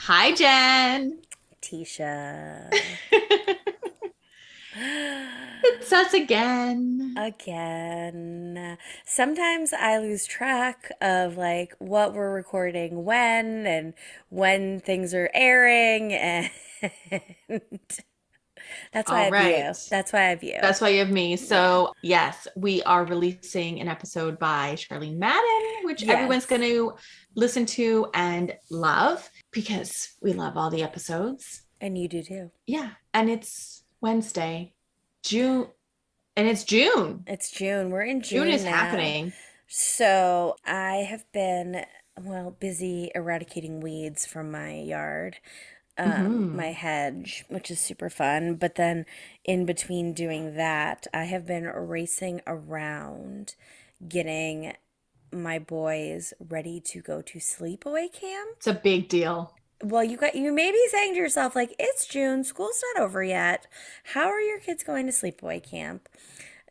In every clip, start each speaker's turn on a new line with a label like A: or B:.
A: Hi, Jen.
B: Tisha.
A: It's us again.
B: Again. Sometimes I lose track of like what we're recording when things are airing and that's why I
A: All
B: have you.
A: right.
B: That's why I have you.
A: That's why you have me.
B: Yeah.
A: So, yes, we are releasing an episode by Charlene Madden, which everyone's going
B: Yes.
A: to listen to and love because we love all the episodes.
B: And you do too.
A: Yeah. And it's Wednesday, June, and it's June.
B: It's June. We're in
A: June
B: June
A: is
B: now.
A: happening.
B: So I have been, busy eradicating weeds from my yard. My
A: Hmm.
B: hedge, which is super fun. But then in between doing that, I have been racing around getting my boys ready to go to sleepaway camp.
A: It's a big deal.
B: Well, you may be saying to yourself, like, it's June, school's not over yet. How are your kids going to sleepaway camp?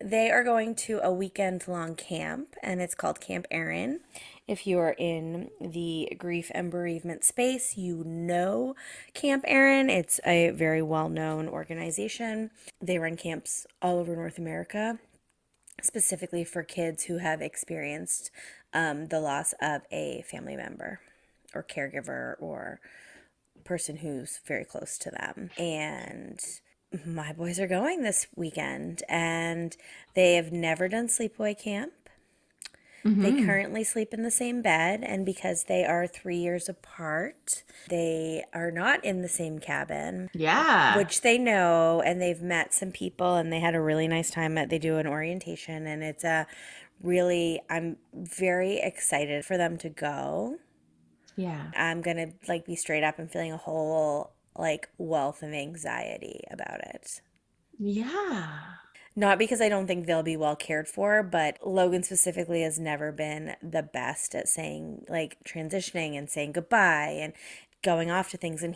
B: They are going to a weekend long camp, and it's called Camp Erin. If you are in the grief and bereavement space, you know Camp Erin. It's a very well known organization. They run camps all over North America, specifically for kids who have experienced the loss of a family member or caregiver or person who's very close to them. And my boys are going this weekend and they have never done sleepaway camp. They
A: Hmm.
B: currently sleep in the same bed, and because they are 3 years apart, they are not in the same cabin,
A: Yeah.
B: which they know, and they've met some people, and they had a really nice time at, they do an orientation, and it's a really, I'm very excited for them to go.
A: Yeah.
B: I'm gonna like be straight up and feeling a whole like wealth of anxiety about it.
A: Yeah.
B: Not because I don't think they'll be well cared for, but Logan specifically has never been the best at saying like transitioning and saying goodbye and going off to things, and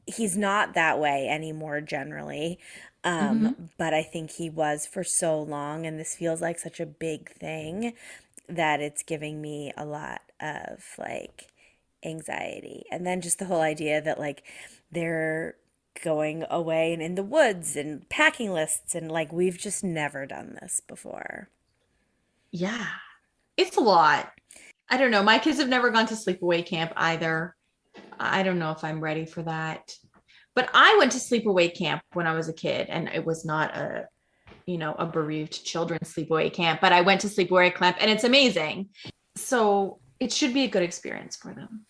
B: he's not that way anymore generally.
A: Hmm.
B: But I think he was for so long, and this feels like such a big thing that it's giving me a lot of like anxiety. And then just the whole idea that like they're going away and in the woods and packing lists, and like we've just never done this before.
A: Yeah. It's a lot. I don't know. My kids have never gone to sleepaway camp either. I don't know if I'm ready for that. But I went to sleepaway camp when I was a kid, and it was not a bereaved children's sleepaway camp, but I went to sleepaway camp and it's amazing. So it should be a good experience for them.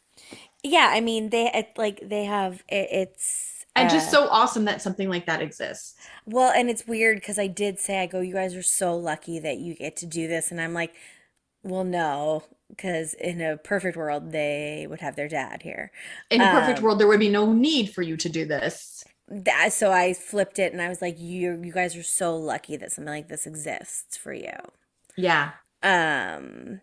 B: Yeah, I mean like they have it's
A: And just so awesome that something like that exists.
B: well, and it's weird because I did say, I go, you guys are so lucky that you get to do this, and I'm like, well, no, because in a perfect world they would have their dad here.
A: In a perfect
B: um
A: world, there would be no need for you to do this.
B: so I flipped it and I was like, you guys are so lucky that something like this exists for you.
A: Yeah.
B: um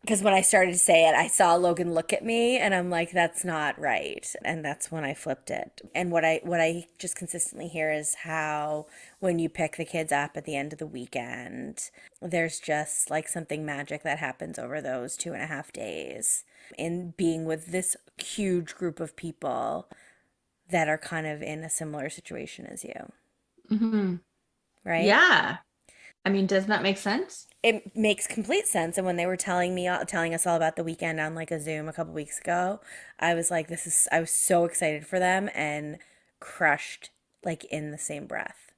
B: because when I started to say it, I saw Logan look at me and I'm like, that's not right. And that's when I flipped it. And what I just consistently hear is how when you pick the kids up at the end of the weekend, there's just like something magic that happens over those 2.5 days in being with this huge group of people that are kind of in a similar situation as you,
A: Hmm.
B: right?
A: Yeah. I mean, does that make sense?
B: It makes complete sense. And when they were telling us all about the weekend on like a Zoom a couple weeks ago, I was like, I was so excited for them and crushed like in the same breath.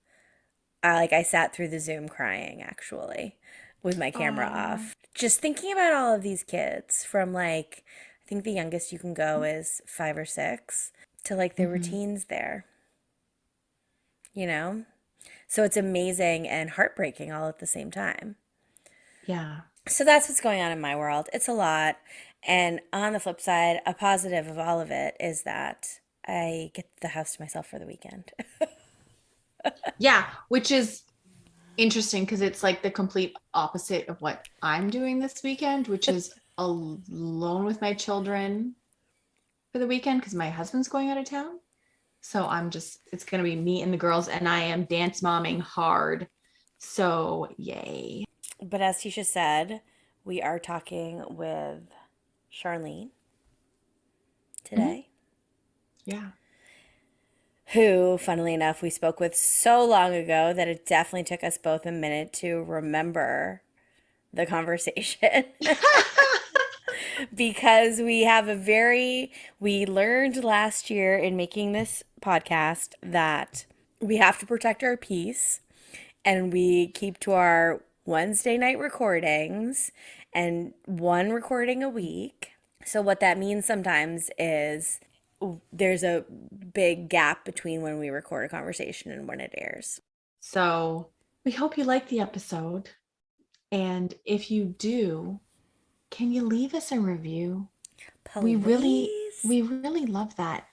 B: I sat through the Zoom crying actually with my camera
A: Oh.
B: off. Just thinking about all of these kids from like, I think the youngest you can go is 5 or 6 to like the
A: Hmm.
B: routines there, you know? So it's amazing and heartbreaking all at the same time.
A: Yeah.
B: So that's what's going on in my world. It's a lot. And on the flip side, a positive of all of it is that I get the house to myself for the weekend.
A: Yeah. Which is interesting because it's like the complete opposite of what I'm doing this weekend, which is alone with my children for the weekend because my husband's going out of town. So it's going to be me and the girls, and I am dance momming hard. So, yay.
B: But as Tisha said, we are talking with Charlene
A: Mhm.
B: today.
A: Yeah.
B: who, funnily enough, we spoke with so long ago that it definitely took us both a minute to remember the conversation. Because we learned last year in making this podcast that we have to protect our peace and we keep to our Wednesday night recordings and one recording a week. So, what that means sometimes is there's a big gap between when we record a conversation and when it airs.
A: So we hope you like the episode. And if you do, can you leave us a review? We really,
B: Please.
A: we really love that.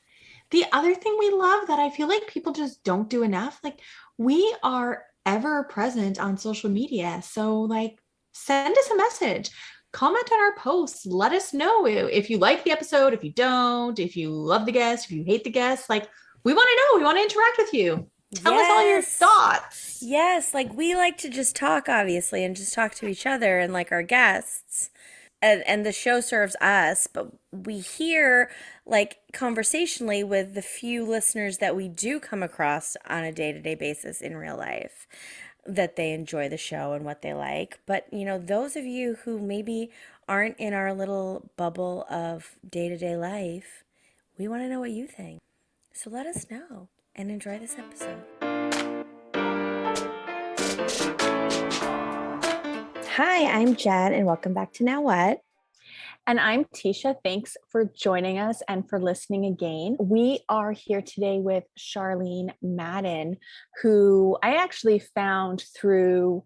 A: The other thing we love that I feel like people just don't do enough, like we are ever present on social media. So like send us a message, comment on our posts, let us know if you like the episode, if you don't, if you love the guest, if you hate the guest, like we want to know, we want to interact with you. Tell us all your
B: Yes.
A: thoughts.
B: Yes, like we like to just talk, obviously, and just talk to each other and like our guests. And the show serves us, but we hear like conversationally with the few listeners that we do come across on a day-to-day basis in real life that they enjoy the show and what they like. But those of you who maybe aren't in our little bubble of day-to-day life, we want to know what you think. So let us know and enjoy this episode. Hi, I'm Jen, and welcome back to Now What?
C: And I'm Tisha. Thanks for joining us and for listening again. We are here today with Charlene Madden, who I actually found through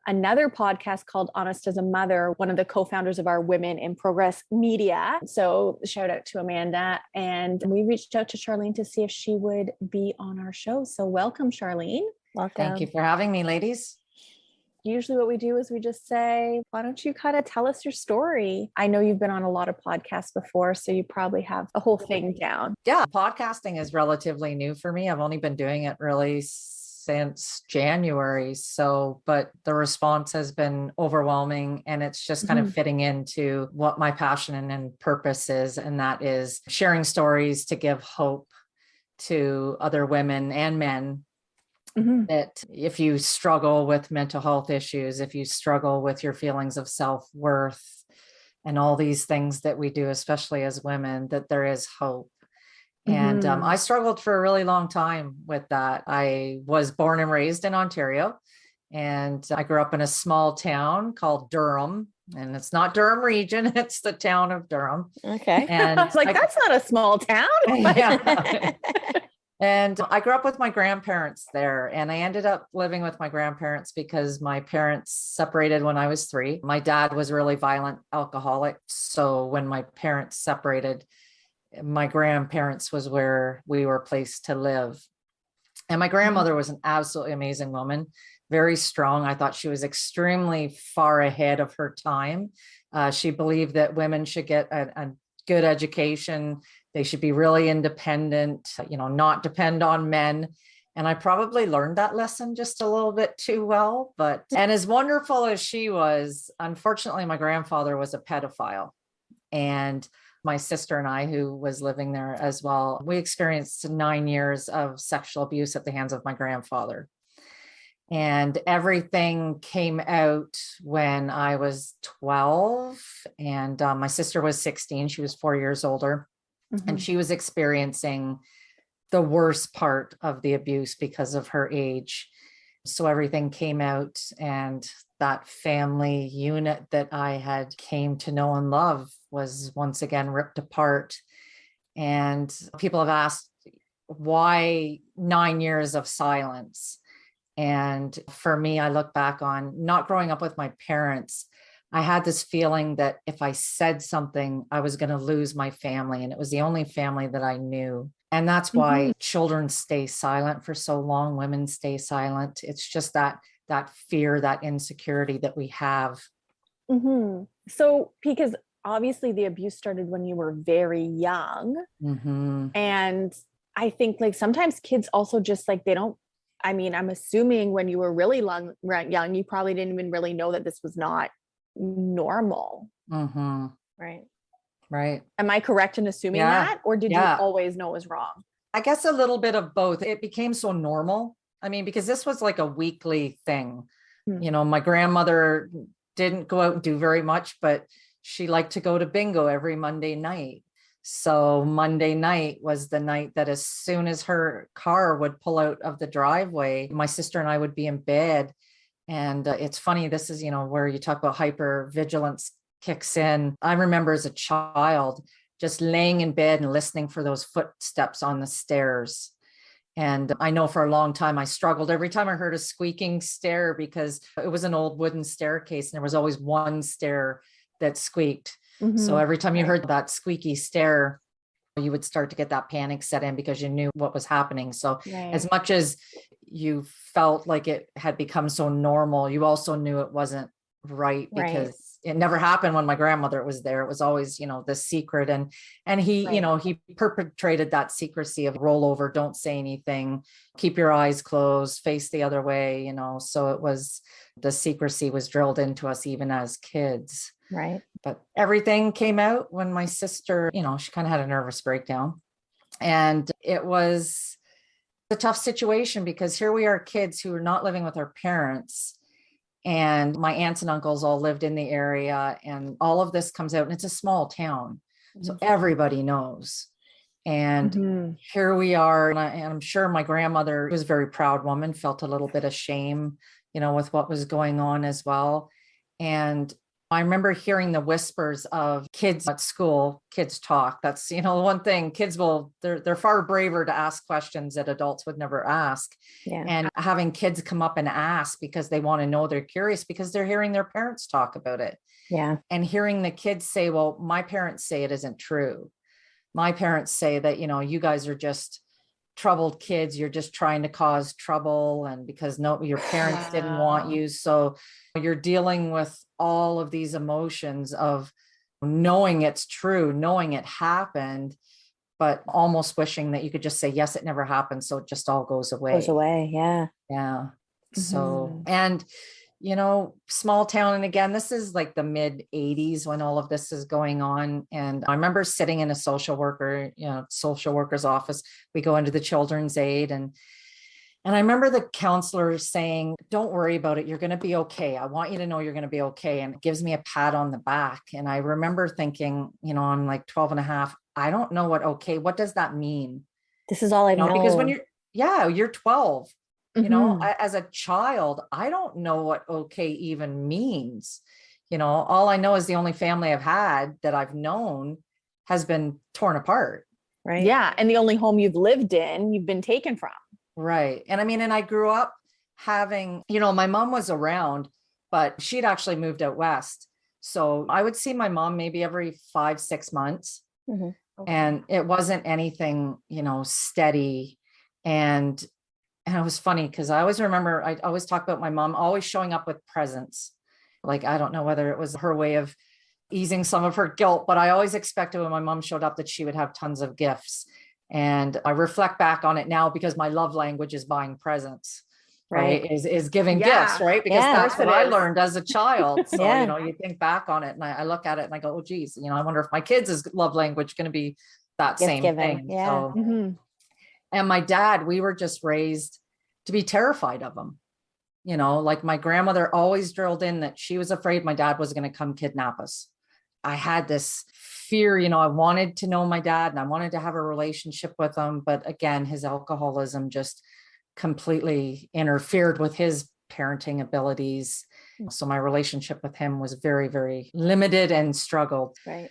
C: another podcast called Honest as a Mother, one of the co-founders of our Women in Progress Media. So shout out to Amanda. And we reached out to Charlene to see if she would be on our show. So welcome, Charlene.
B: Welcome.
D: Thank you for having me, ladies.
C: Usually what we do is we just say, why don't you kind of tell us your story? I know you've been on a lot of podcasts before, so you probably have the whole thing down.
D: Yeah, podcasting is relatively new for me. I've only been doing it really since January. But the response has been overwhelming, and it's just kind of fitting into what my passion and purpose is. And that is sharing stories to give hope to other women and men. That if you struggle with mental health issues, if you struggle with your feelings of self-worth and all these things that we do, especially as women, that there is hope. And I struggled for a really long time with that. I was born and raised in Ontario, and I grew up in a small town called Durham. And it's not Durham region, it's the town of Durham.
B: Okay.
D: And
C: I was like, that's not a small town.
D: Yeah. And I grew up with my grandparents there, and I ended up living with my grandparents because my parents separated when I was 3. My dad was a really violent alcoholic. So when my parents separated, my grandparents was where we were placed to live. And my grandmother was an absolutely amazing woman, very strong. I thought she was extremely far ahead of her time. She believed that women should get a good education. They should be really independent, not depend on men. And I probably learned that lesson just a little bit too well. And as wonderful as she was, unfortunately, my grandfather was a pedophile. And my sister and I, who was living there as well, we experienced 9 years of sexual abuse at the hands of my grandfather. And everything came out when I was 12, and my sister was 16. She was 4 years older. And she was experiencing the worst part of the abuse because of her age. So everything came out, and that family unit that I had came to know and love was once again ripped apart. And people have asked, why 9 years of silence? And for me, I look back on not growing up with my parents. I had this feeling that if I said something, I was going to lose my family. And it was the only family that I knew. And that's why children stay silent for so long. Women stay silent. It's just that fear, that insecurity that we have.
C: So, because obviously the abuse started when you were very young. And I think like sometimes kids also just like, I'm assuming when you were really young, you probably didn't even really know that this was not normal.
B: Right.
D: Right.
C: Am I correct in assuming
D: Yeah.
C: that? Or did you
D: Yeah.
C: always know it was wrong?
D: I guess a little bit of both. It became so normal. I mean, because this was like a weekly thing.
C: Hmm.
D: My grandmother didn't go out and do very much, but she liked to go to bingo every Monday night. So Monday night was the night that as soon as her car would pull out of the driveway, my sister and I would be in bed. And it's funny, this is, where you talk about hyper vigilance kicks in. I remember as a child just laying in bed and listening for those footsteps on the stairs. And I know for a long time I struggled every time I heard a squeaking stair, because it was an old wooden staircase and there was always one stair that squeaked. So every time you heard that squeaky stair, you would start to get that panic set in because you knew what was happening. So as much as you felt like it had become so normal, you also knew it wasn't right, because it never happened when my grandmother was there. It was always, the secret. And he, he perpetrated that secrecy of roll over, don't say anything, keep your eyes closed, face the other way, so it was, the secrecy was drilled into us even as kids.
B: Right.
D: But everything came out when my sister, she kind of had a nervous breakdown. And it was a tough situation because here we are, kids who are not living with our parents. And my aunts and uncles all lived in the area, and all of this comes out, and it's a small town. So everybody knows. And here we are. And I'm sure my grandmother was a very proud woman, felt a little bit of shame, with what was going on as well. And I remember hearing the whispers of kids at school, kids talk. That's, one thing, kids they're far braver to ask questions that adults would never ask.
B: Yeah.
D: And having kids come up and ask because they want to know, they're curious because they're hearing their parents talk about it.
B: Yeah.
D: And hearing the kids say, well, my parents say it isn't true. My parents say that, you guys are just troubled kids. You're just trying to cause trouble. And because your parents didn't want you. So you're dealing with all of these emotions of knowing it's true, knowing it happened, but almost wishing that you could just say, yes, it never happened. So it just all goes away.
B: Goes away. Yeah.
D: Yeah. So, and, small town. And again, this is like the mid 80s when all of this is going on. And I remember sitting in a social worker's office. We go into the children's aid, and I remember the counselor saying, don't worry about it. You're going to be okay. I want you to know you're going to be okay. And it gives me a pat on the back. And I remember thinking, I'm like 12 and a half. I don't know what does that mean?
B: This is all I know.
D: Because when you're 12, as a child, I don't know what okay even means. All I know is the only family I've had that I've known has been torn apart.
B: Right.
C: Yeah. And the only home you've lived in, you've been taken from.
D: Right. And I mean, and I grew up having, my mom was around, but she'd actually moved out west. So I would see my mom maybe every 5-6 months.
B: Okay.
D: And it wasn't anything, steady. And it was funny because I always remember, I always talk about my mom always showing up with presents. Like, I don't know whether it was her way of easing some of her guilt, but I always expected when my mom showed up that she would have tons of gifts. And I reflect back on it now because my love language is buying presents, right? Is giving gifts, right? Because that's what I learned as a child. So, you think back on it and I look at it and I go, oh, geez, I wonder if my kids' love language going to be that
B: Gift
D: same
B: giving.
D: thing.
B: Yeah.
D: So, and my dad, we were just raised to be terrified of him. Like my grandmother always drilled in that she was afraid my dad was going to come kidnap us. I had this fear, I wanted to know my dad and I wanted to have a relationship with him. But again, his alcoholism just completely interfered with his parenting abilities. So my relationship with him was very, very limited and struggled.
B: Right.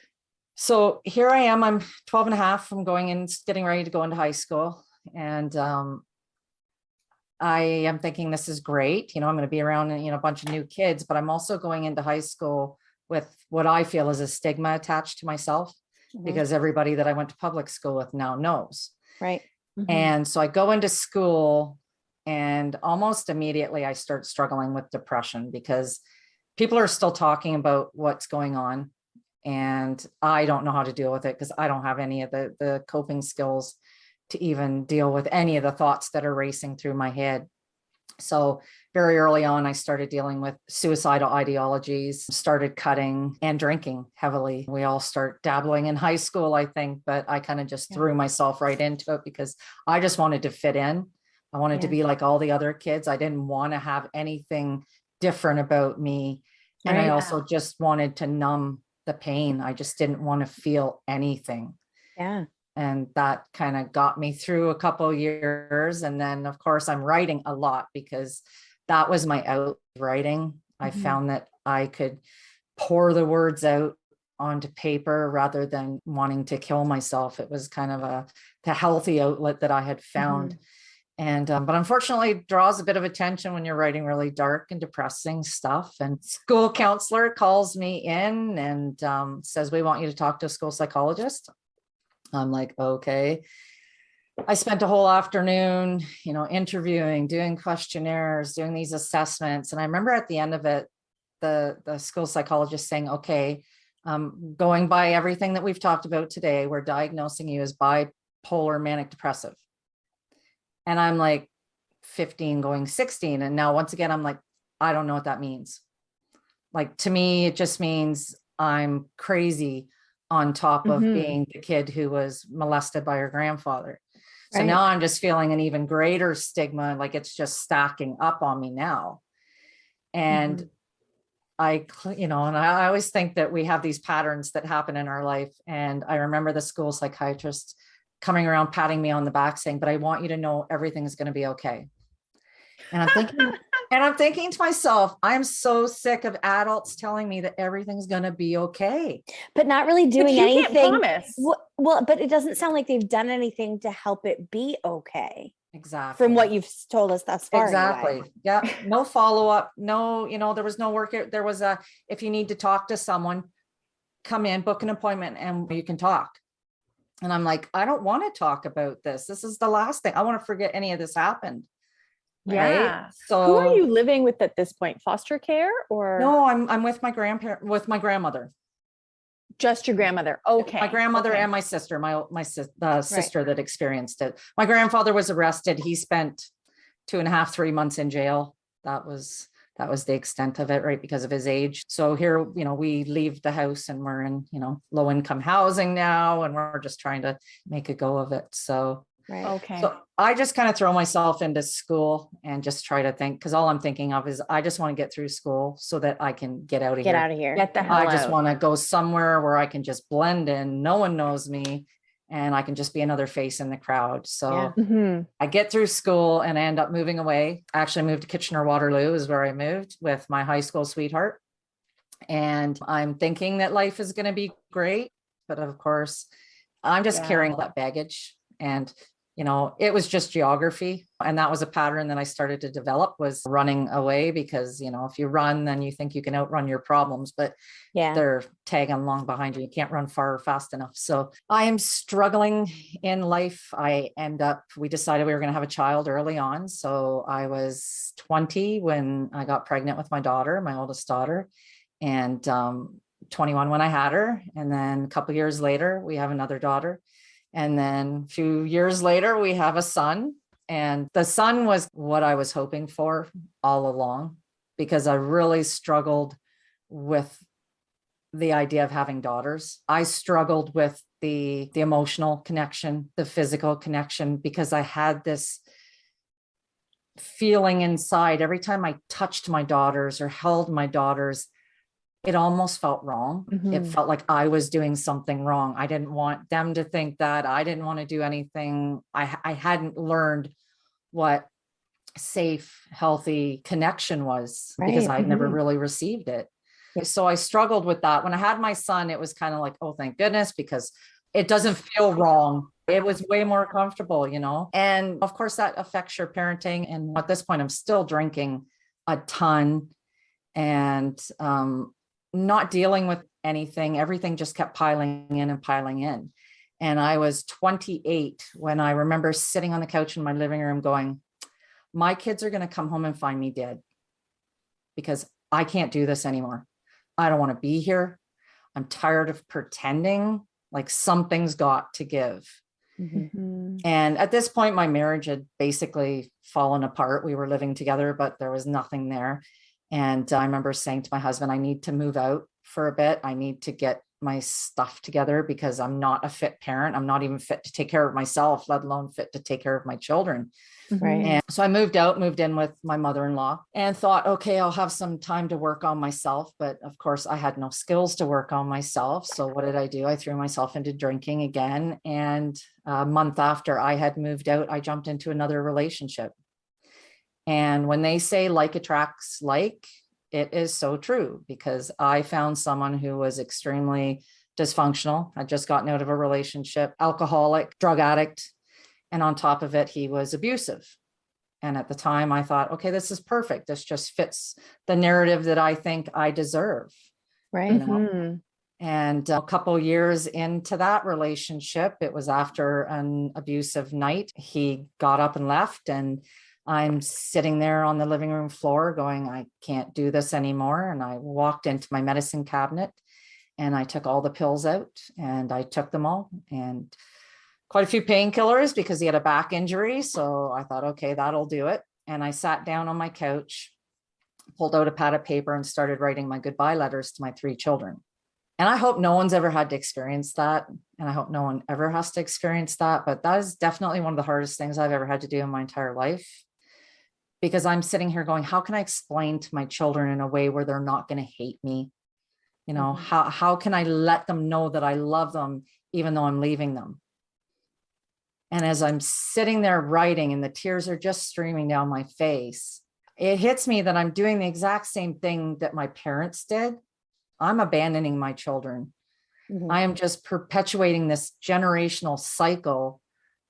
D: So here I am, I'm 12 and a half from getting ready to go into high school. And I am thinking this is great. I'm going to be around, a bunch of new kids, but I'm also going into high school with what I feel is a stigma attached to myself because everybody that I went to public school with now knows.
B: Right.
D: And so I go into school and almost immediately I start struggling with depression because people are still talking about what's going on. And I don't know how to deal with it because I don't have any of the coping skills to even deal with any of the thoughts that are racing through my head. So very early on, I started dealing with suicidal ideologies, started cutting and drinking heavily. We all start dabbling in high school, I think, but I kind of just threw myself right into it because I just wanted to fit in. I wanted to be like all the other kids. I didn't want to have anything different about me. And I also just wanted to numb the pain. I just didn't want to feel anything.
B: Yeah.
D: And that kind of got me through a couple of years. And then, of course, I'm writing a lot because that was my out writing. I found that I could pour the words out onto paper rather than wanting to kill myself. It was kind of the healthy outlet that I had found. And, but unfortunately it draws a bit of attention when you're writing really dark and depressing stuff. And school counselor calls me in and says, we want you to talk to a school psychologist. I'm like, okay. I spent a whole afternoon, interviewing, doing questionnaires, doing these assessments. And I remember at the end of it, the school psychologist saying, okay, going by everything that we've talked about today, we're diagnosing you as bipolar manic depressive. And I'm like 15 going 16. And now once again, I'm like, I don't know what that means. Like, to me, it just means I'm crazy on top of being the kid who was molested by her grandfather. So now I'm just feeling an even greater stigma, like it's just stacking up on me now. And I always think that we have these patterns that happen in our life. And I remember the school psychiatrist coming around, patting me on the back saying, but I want you to know everything's going to be okay. And I'm thinking to myself, I'm so sick of adults telling me that everything's going to be okay,
B: but not really doing anything.
C: Can't promise.
B: Well, but it doesn't sound like they've done anything to help it be okay.
D: Exactly.
B: From what you've told us thus far.
D: Exactly.
B: Anyway.
D: Yeah. No follow-up. No, there was no work. There was if you need to talk to someone, come in, book an appointment and you can talk. And I'm like, I don't want to talk about this. This is the last thing. I want to forget any of this happened.
C: Yeah.
D: Right? So
C: who are you living with at this point? Foster care or?
D: No, I'm with my grandmother.
C: Just your grandmother. Okay.
D: My grandmother and my sister, the sister that experienced it. My grandfather was arrested. He spent 2.5-3 months in jail. That was the extent of it, right? Because of his age. So here, we leave the house and we're in, low income housing now, and we're just trying to make a go of it. So,
B: okay.
D: So I just kind of throw myself into school and just try to think, because all I'm thinking of is I just want to get through school so that I can get out of here.
B: Get out of here.
C: Get the hell
D: I just
C: out.
D: want to go somewhere where I can just blend in. No one knows me and I can just be another face in the crowd. So I get through school and I end up moving away. I actually moved to Kitchener-Waterloo is where I moved with my high school sweetheart. And I'm thinking that life is going to be great. But of course, I'm just carrying that baggage. And it was just geography. And that was a pattern that I started to develop, was running away, because, if you run, then you think you can outrun your problems, but they're tagging along behind you. You can't run far or fast enough. So I am struggling in life. We decided we were going to have a child early on. So I was 20 when I got pregnant with my daughter, my oldest daughter, and 21 when I had her. And then a couple of years later, we have another daughter. And then a few years later, we have a son. And the son was what I was hoping for all along, because I really struggled with the idea of having daughters. I struggled with the emotional connection, the physical connection, because I had this feeling inside every time I touched my daughters or held my daughters. It almost felt wrong. It felt like I was doing something wrong. I didn't want them to think that. I didn't want to do anything. I hadn't learned what safe, healthy connection was, because I'd never really received it. So I struggled with that. When I had my son, it was kind of like, oh, thank goodness, because it doesn't feel wrong. It was way more comfortable, And of course, that affects your parenting. And at this point, I'm still drinking a ton and not dealing with anything. Everything just kept piling in and piling in. And I was 28 when I remember sitting on the couch in my living room going, my kids are going to come home and find me dead, because I can't do this anymore. I don't want to be here. I'm tired of pretending. Like, something's got to give. And at this point, my marriage had basically fallen apart. We were living together, but there was nothing there. And I remember saying to my husband, I need to move out for a bit. I need to get my stuff together because I'm not a fit parent. I'm not even fit to take care of myself, let alone fit to take care of my children.
C: Right.
D: And so I moved in with my mother-in-law and thought, okay, I'll have some time to work on myself. But of course, I had no skills to work on myself. So what did I do? I threw myself into drinking again. And a month after I had moved out, I jumped into another relationship. And when they say like attracts like, it is so true, because I found someone who was extremely dysfunctional. I'd just gotten out of a relationship, alcoholic, drug addict. And on top of it, he was abusive. And at the time I thought, okay, this is perfect. This just fits the narrative that I think I deserve.
C: Right.
D: You know? And a couple years into that relationship, it was after an abusive night, he got up and left. And I'm sitting there on the living room floor going, I can't do this anymore. And I walked into my medicine cabinet and I took all the pills out and I took them all, and quite a few painkillers because he had a back injury. So I thought, okay, that'll do it. And I sat down on my couch, pulled out a pad of paper and started writing my goodbye letters to my 3 children. And I hope no one's ever had to experience that. And I hope no one ever has to experience that. But that is definitely one of the hardest things I've ever had to do in my entire life. Because I'm sitting here going, how can I explain to my children in a way where they're not going to hate me? You know, how can I let them know that I love them, even though I'm leaving them? And as I'm sitting there writing and the tears are just streaming down my face, it hits me that I'm doing the exact same thing that my parents did. I'm abandoning my children. I am just perpetuating this generational cycle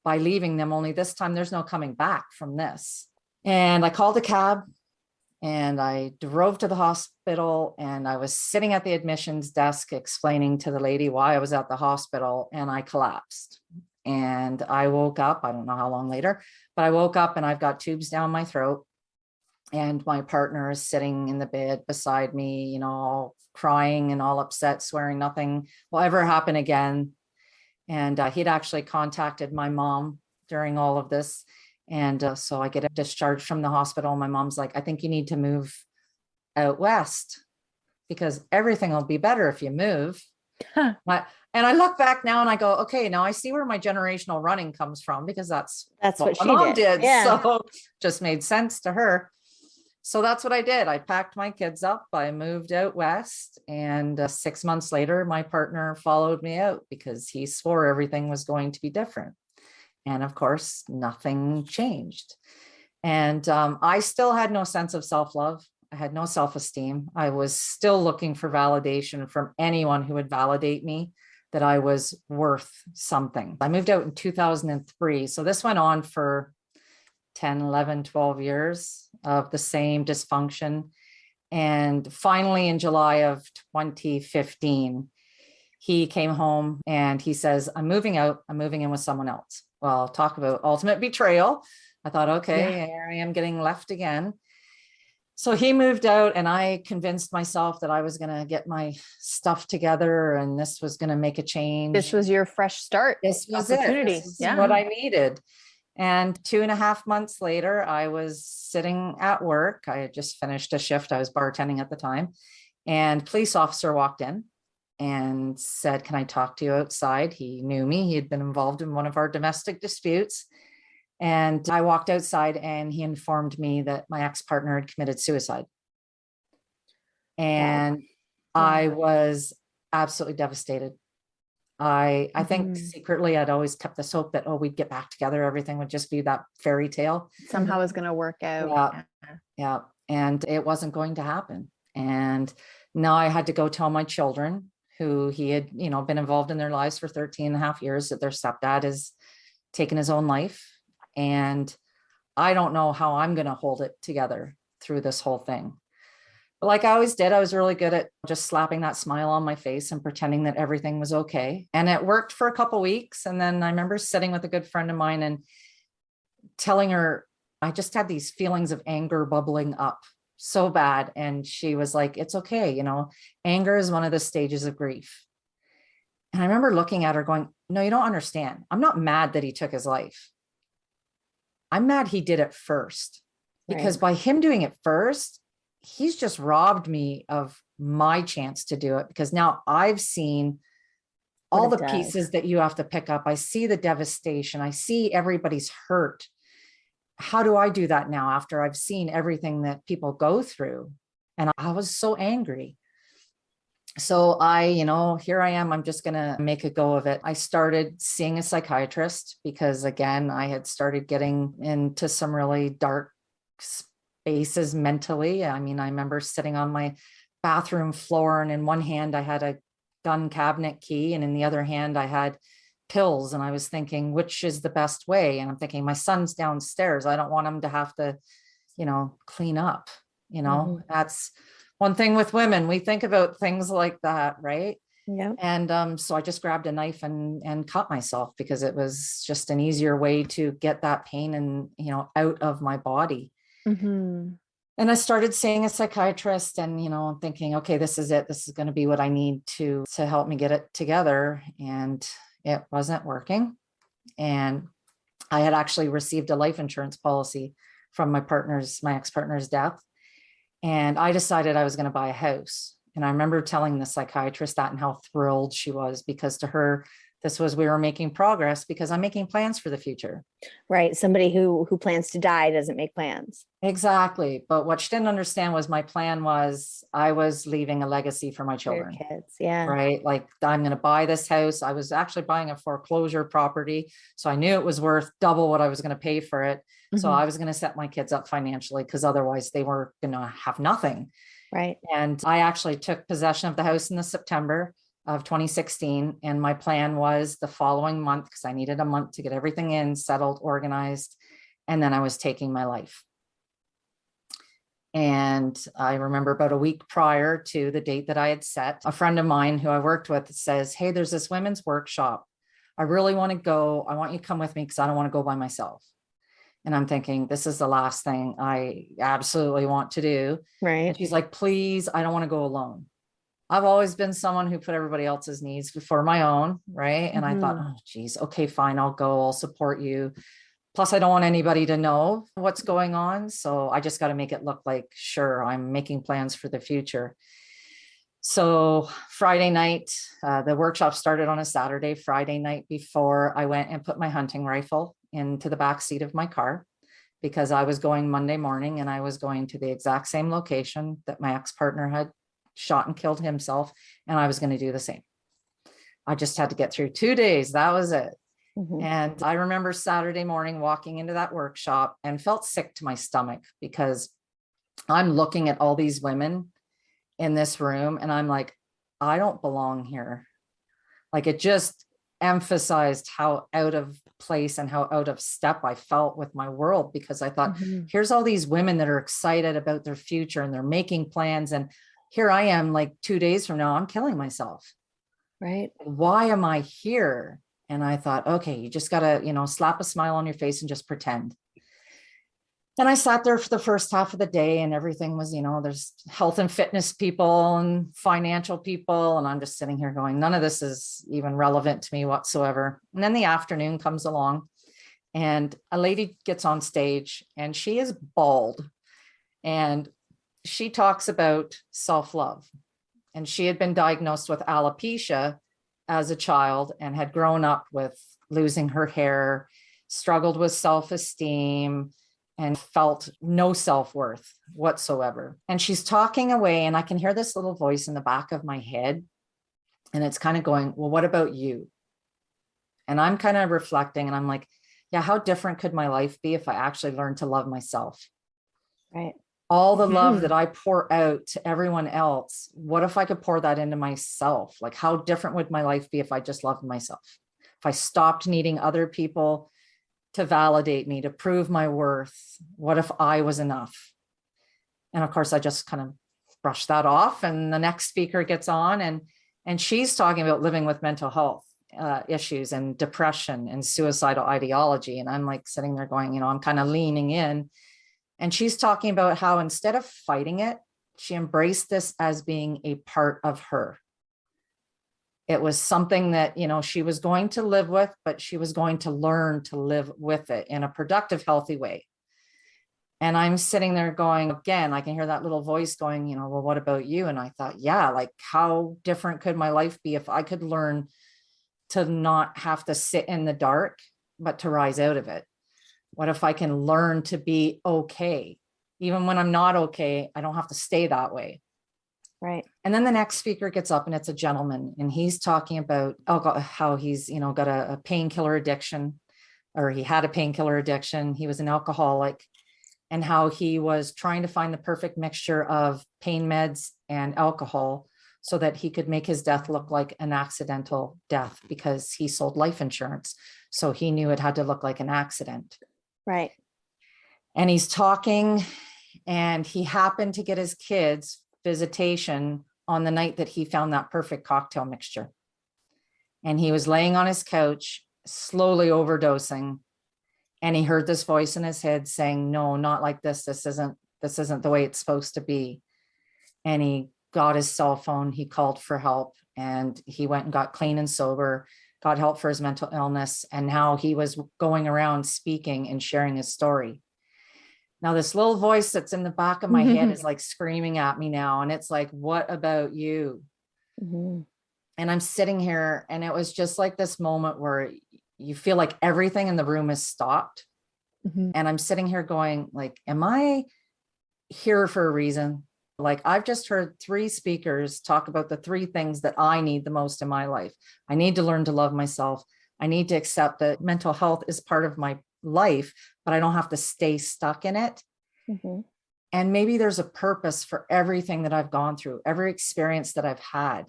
D: by leaving them, only this time there's no coming back from this. And I called a cab and I drove to the hospital, and I was sitting at the admissions desk explaining to the lady why I was at the hospital, and I collapsed. And I woke up, I don't know how long later, but I woke up and I've got tubes down my throat. And my partner is sitting in the bed beside me, you know, all crying and all upset, swearing nothing will ever happen again. And he'd actually contacted my mom during all of this. And so I get discharged from the hospital. My mom's like, I think you need to move out west because everything will be better if you move. And I look back now and I go, okay, now I see where my generational running comes from, because that's
B: what
D: my
B: she
D: mom
B: did. Yeah.
D: So just made sense to her. So that's what I did. I packed my kids up. I moved out west, and 6 months later, my partner followed me out because he swore everything was going to be different. And of course, nothing changed. And I still had no sense of self-love. I had no self-esteem. I was still looking for validation from anyone who would validate me that I was worth something. I moved out in 2003. So this went on for 10, 11, 12 years of the same dysfunction. And finally, in July of 2015, he came home and he says, I'm moving out. I'm moving in with someone else. Well, talk about ultimate betrayal. I thought, okay, here I am getting left again. So he moved out, and I convinced myself that I was going to get my stuff together and this was going to make a change.
C: This was your fresh start.
D: This was
C: opportunity.
D: This is what I needed. And 2.5 months later, I was sitting at work. I had just finished a shift. I was bartending at the time, and a police officer walked in and said, can I talk to you outside? He knew me. He had been involved in one of our domestic disputes. And I walked outside and he informed me that my ex-partner had committed suicide. And I was absolutely devastated. I think secretly I'd always kept this hope that, oh, we'd get back together. Everything would just be that fairy tale.
C: Somehow it's going to work out.
D: Yeah. And it wasn't going to happen. And now I had to go tell my children, who he had, you know, been involved in their lives for 13 and a half years, that their stepdad has taken his own life. And I don't know how I'm going to hold it together through this whole thing. But like I always did, I was really good at just slapping that smile on my face and pretending that everything was okay. And it worked for a couple of weeks. And then I remember sitting with a good friend of mine and telling her, I just had these feelings of anger bubbling up so bad. And she was like, it's okay. You know, anger is one of the stages of grief. And I remember looking at her going, no, you don't understand. I'm not mad that he took his life. I'm mad he did it first, because
B: Right.
D: by him doing it first, he's just robbed me of my chance to do it, because now I've seen
B: What
D: all
B: it
D: the
B: does.
D: pieces that you have to pick up. I see the devastation. I see everybody's hurt. How do I do that now after I've seen everything that people go through? And I was so angry. So here I am. I'm just going to make a go of it. I started seeing a psychiatrist because, again, I had started getting into some really dark spaces mentally. I mean, I remember sitting on my bathroom floor, and in one hand I had a gun cabinet key, and in the other hand I had pills. And I was thinking, which is the best way? And I'm thinking, my son's downstairs. I don't want him to have to, clean up. That's one thing with women. We think about things like that, right?
B: Yeah.
D: And so I just grabbed a knife and cut myself, because it was just an easier way to get that pain and, out of my body.
C: Mm-hmm.
D: And I started seeing a psychiatrist, and, I'm thinking, okay, this is it. This is going to be what I need to help me get it together. And it wasn't working. And I had actually received a life insurance policy from my ex-partner's death. And I decided I was going to buy a house. And I remember telling the psychiatrist that, and how thrilled she was, because to her, we were making progress, because I'm making plans for the future.
B: Right. Somebody who plans to die doesn't make plans.
D: Exactly. But what she didn't understand was my plan was I was leaving a legacy for my
B: For your
D: children.
B: kids. Yeah.
D: Right. Like, I'm going to buy this house. I was actually buying a foreclosure property. So I knew it was worth double what I was going to pay for it. So
C: Mhm.
D: I was going to set my kids up financially, because otherwise they were going to have nothing.
B: Right.
D: And I actually took possession of the house in the September of 2016. And my plan was the following month, because I needed a month to get everything in, settled, organized. And then I was taking my life. And I remember about a week prior to the date that I had set, a friend of mine who I worked with says, hey, there's this women's workshop. I really want to go. I want you to come with me, because I don't want to go by myself. And I'm thinking, this is the last thing I absolutely want to do.
B: Right.
D: And she's like, please, I don't want to go alone. I've always been someone who put everybody else's needs before my own. Right. And I thought, oh, geez, okay, fine. I'll go. I'll support you. Plus, I don't want anybody to know what's going on. So I just got to make it look like, sure, I'm making plans for the future. So Friday night, the workshop started on a Saturday. Friday night before, I went and put my hunting rifle into the back seat of my car, because I was going Monday morning, and I was going to the exact same location that my ex-partner had shot and killed himself. And I was going to do the same. I just had to get through 2 days. That was it. And I remember Saturday morning walking into that workshop and felt sick to my stomach, because I'm looking at all these women in this room, and I'm like, I don't belong here. Like, it just emphasized how out of place and how out of step I felt with my world, because I thought, here's all these women that are excited about their future and they're making plans. And here I am, like 2 days from now, I'm killing myself.
B: Right.
D: Why am I here? And I thought, okay, you just got to, slap a smile on your face and just pretend. And I sat there for the first half of the day, and everything was, there's health and fitness people and financial people. And I'm just sitting here going, none of this is even relevant to me whatsoever. And then the afternoon comes along, and a lady gets on stage, and she is bald, and she talks about self-love. And she had been diagnosed with alopecia as a child, and had grown up with losing her hair, struggled with self-esteem, and felt no self-worth whatsoever. And she's talking away, and I can hear this little voice in the back of my head. And it's kind of going, well, what about you? And I'm kind of reflecting, and I'm like, yeah, how different could my life be if I actually learned to love myself?
B: Right.
D: All the love that I pour out to everyone else, what if I could pour that into myself? Like, how different would my life be if I just loved myself? If I stopped needing other people to validate me, to prove my worth? What if I was enough? And of course, I just kind of brushed that off. And the next speaker gets on, and she's talking about living with mental health issues and depression and suicidal ideology. And I'm like sitting there going, I'm kind of leaning in. And she's talking about how, instead of fighting it, she embraced this as being a part of her. It was something that, she was going to live with, but she was going to learn to live with it in a productive, healthy way. And I'm sitting there going, again, I can hear that little voice going, well, what about you? And I thought, yeah, like how different could my life be if I could learn to not have to sit in the dark, but to rise out of it? What if I can learn to be okay? Even when I'm not okay, I don't have to stay that way.
C: Right.
D: And then the next speaker gets up, and it's a gentleman, and he's talking about how he's, got a painkiller addiction, or he had a painkiller addiction. He was an alcoholic, and how he was trying to find the perfect mixture of pain meds and alcohol so that he could make his death look like an accidental death, because he sold life insurance. So he knew it had to look like an accident.
C: Right.
D: And he's talking, and he happened to get his kids visitation on the night that he found that perfect cocktail mixture. And he was laying on his couch, slowly overdosing. And he heard this voice in his head saying, no, not like this. This isn't the way it's supposed to be. And he got his cell phone, he called for help, and he went and got clean and sober, got help for his mental illness. And now he was going around speaking and sharing his story. Now, this little voice that's in the back of my head is like screaming at me now. And it's like, what about you?
C: Mm-hmm.
D: And I'm sitting here, and it was just like this moment where you feel like everything in the room is stopped.
C: Mm-hmm.
D: And I'm sitting here going, like, am I here for a reason? Like, I've just heard 3 speakers talk about the 3 things that I need the most in my life. I need to learn to love myself. I need to accept that mental health is part of my life, but I don't have to stay stuck in it.
C: Mm-hmm.
D: And maybe there's a purpose for everything that I've gone through, every experience that I've had.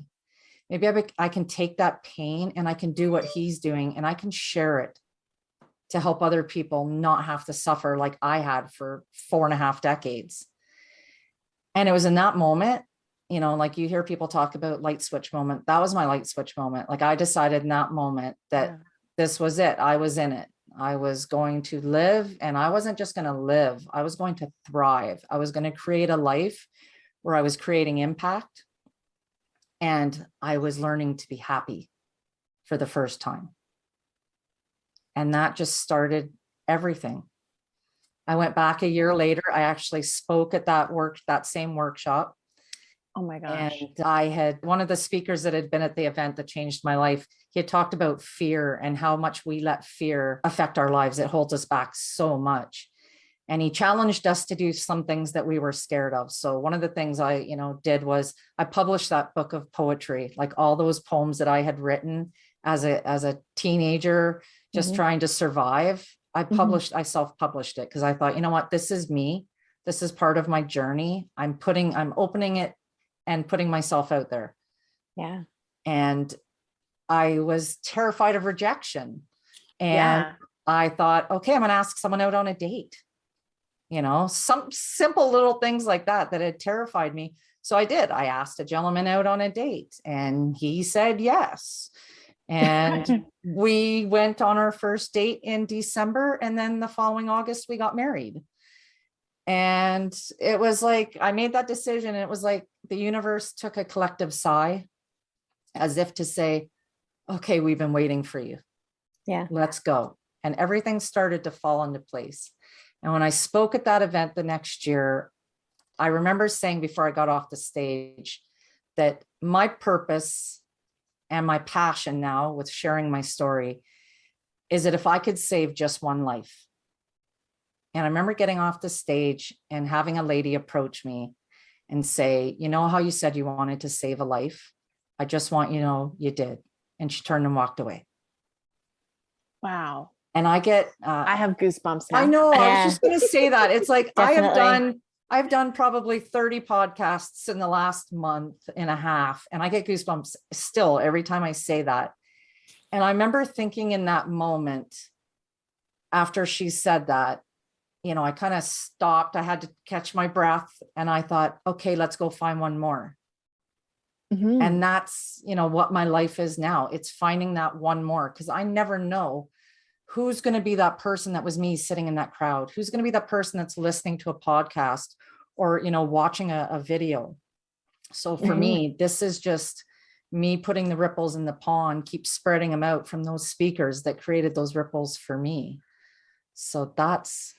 D: Maybe I can take that pain and I can do what he's doing, and I can share it to help other people not have to suffer like I had for 4.5 decades. And it was in that moment, like you hear people talk about light switch moment. That was my light switch moment. Like, I decided in that moment that this was it. I was in it. I was going to live, and I wasn't just going to live. I was going to thrive. I was going to create a life where I was creating impact, and I was learning to be happy for the first time. And that just started everything. I went back a year later. I actually spoke at that same workshop.
C: Oh my gosh.
D: And I had one of the speakers that had been at the event that changed my life. He had talked about fear and how much we let fear affect our lives. It holds us back so much. And he challenged us to do some things that we were scared of. So one of the things I, did was I published that book of poetry, like all those poems that I had written as a teenager, just trying to survive. I self-published it because I thought, you know what, this is me. This is part of my journey. I'm opening it and putting myself out there.
C: Yeah.
D: And I was terrified of rejection. And I thought, okay, I'm going to ask someone out on a date. Some simple little things like that had terrified me. So I did. I asked a gentleman out on a date, and he said yes. And we went on our first date in December, and then the following August we got married. And it was like, I made that decision. It was like the universe took a collective sigh, as if to say, okay, we've been waiting for you.
C: Yeah.
D: Let's go. And everything started to fall into place. And when I spoke at that event the next year, I remember saying before I got off the stage that my purpose and my passion now with sharing my story is that if I could save just one life. And I remember getting off the stage and having a lady approach me and say, you know how you said you wanted to save a life? I just want you to know you did. And she turned and walked away.
C: Wow.
D: And I get,
C: I have goosebumps now.
D: I know.
B: Yeah.
D: I was just going to say that. It's like,
B: Definitely.
D: I've done probably 30 podcasts in the last month and a half, and I get goosebumps still every time I say that. And I remember thinking in that moment after she said that, I kind of stopped. I had to catch my breath, and I thought, okay, let's go find one more.
C: Mm-hmm.
D: And that's, what my life is now. It's finding that one more, because I never know who's going to be that person that was me sitting in that crowd, who's going to be that person that's listening to a podcast or, watching a video. So for me, this is just me putting the ripples in the pond, keep spreading them out from those speakers that created those ripples for me. So that's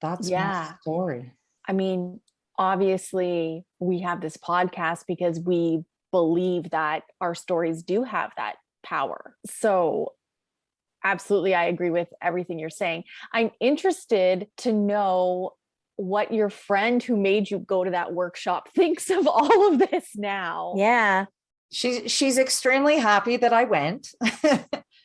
D: my story.
C: I mean, obviously we have this podcast because we believe that our stories do have that power. So absolutely, I agree with everything you're saying. I'm interested to know what your friend who made you go to that workshop thinks of all of this now.
B: Yeah.
D: She's extremely happy that I went.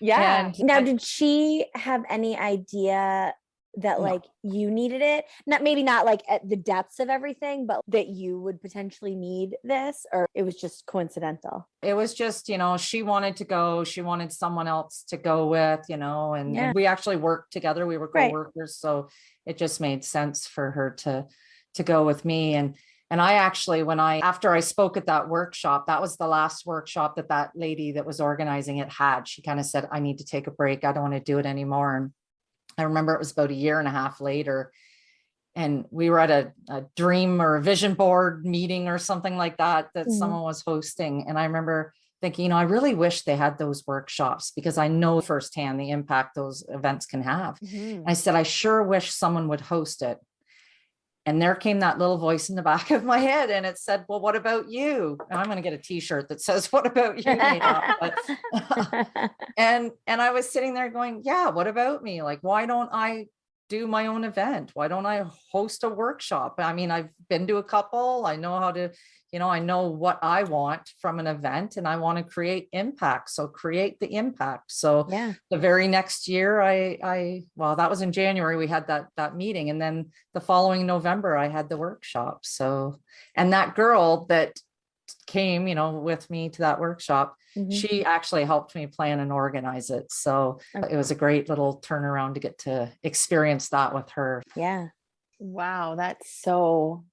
C: Yeah.
B: Now, did she have any idea that like you needed it? Maybe not like at the depths of everything, but that you would potentially need this, or it was just coincidental?
D: It was just, she wanted to go, she wanted someone else to go with, and we actually worked together. We were co-workers. So it just made sense for her to go with me. And I actually, after I spoke at that workshop, that was the last workshop that lady that was organizing it had. She kind of said, I need to take a break. I don't want to do it anymore. And I remember it was about a year and a half later, and we were at a dream or a vision board meeting or something like that someone was hosting. And I remember thinking, I really wish they had those workshops, because I know firsthand the impact those events can have. I said, I sure wish someone would host it. And there came that little voice in the back of my head, and it said, well, what about you? And I'm going to get a t-shirt that says, what about you? And I was sitting there going, yeah, what about me? Like, why don't I do my own event? Why don't I host a workshop? I mean, I've been to a couple. I know how to, I know what I want from an event, and I want to create impact. So create the impact. So the very next year, well, that was in January, we had that meeting. And then the following November, I had the workshop. So, and that girl that came, with me to that workshop, she actually helped me plan and organize it. So it was a great little turnaround to get to experience that with her.
B: Yeah.
C: Wow. That's so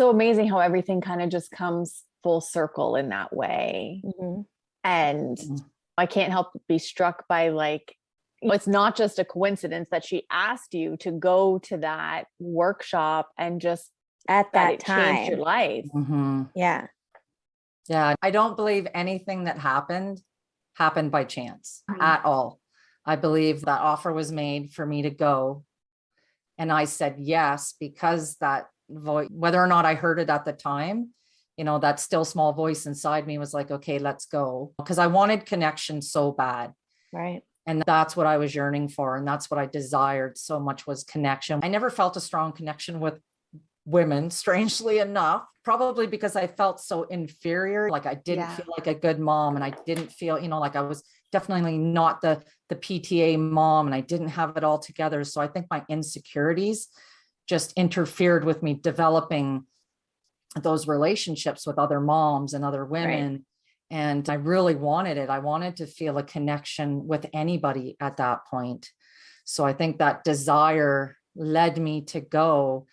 C: amazing how everything kind of just comes full circle in that way. And I can't help but be struck by it's not just a coincidence that she asked you to go to that workshop, and just
B: at that time
C: changed your life.
B: Yeah.
D: I don't believe anything that happened by chance at all. I believe that offer was made for me to go. And I said yes, because that voice, whether or not I heard it at the time, that still small voice inside me was like, okay, let's go. Because I wanted connection so bad.
B: Right.
D: And that's what I was yearning for. And that's what I desired so much, was connection. I never felt a strong connection with women, strangely enough, probably because I felt so inferior. Like I didn't feel like a good mom, and I didn't feel, like I was definitely not the PTA mom, and I didn't have it all together. So I think my insecurities just interfered with me developing those relationships with other moms and other women. Right. And I really wanted it. I wanted to feel a connection with anybody at that point. So I think that desire led me to go.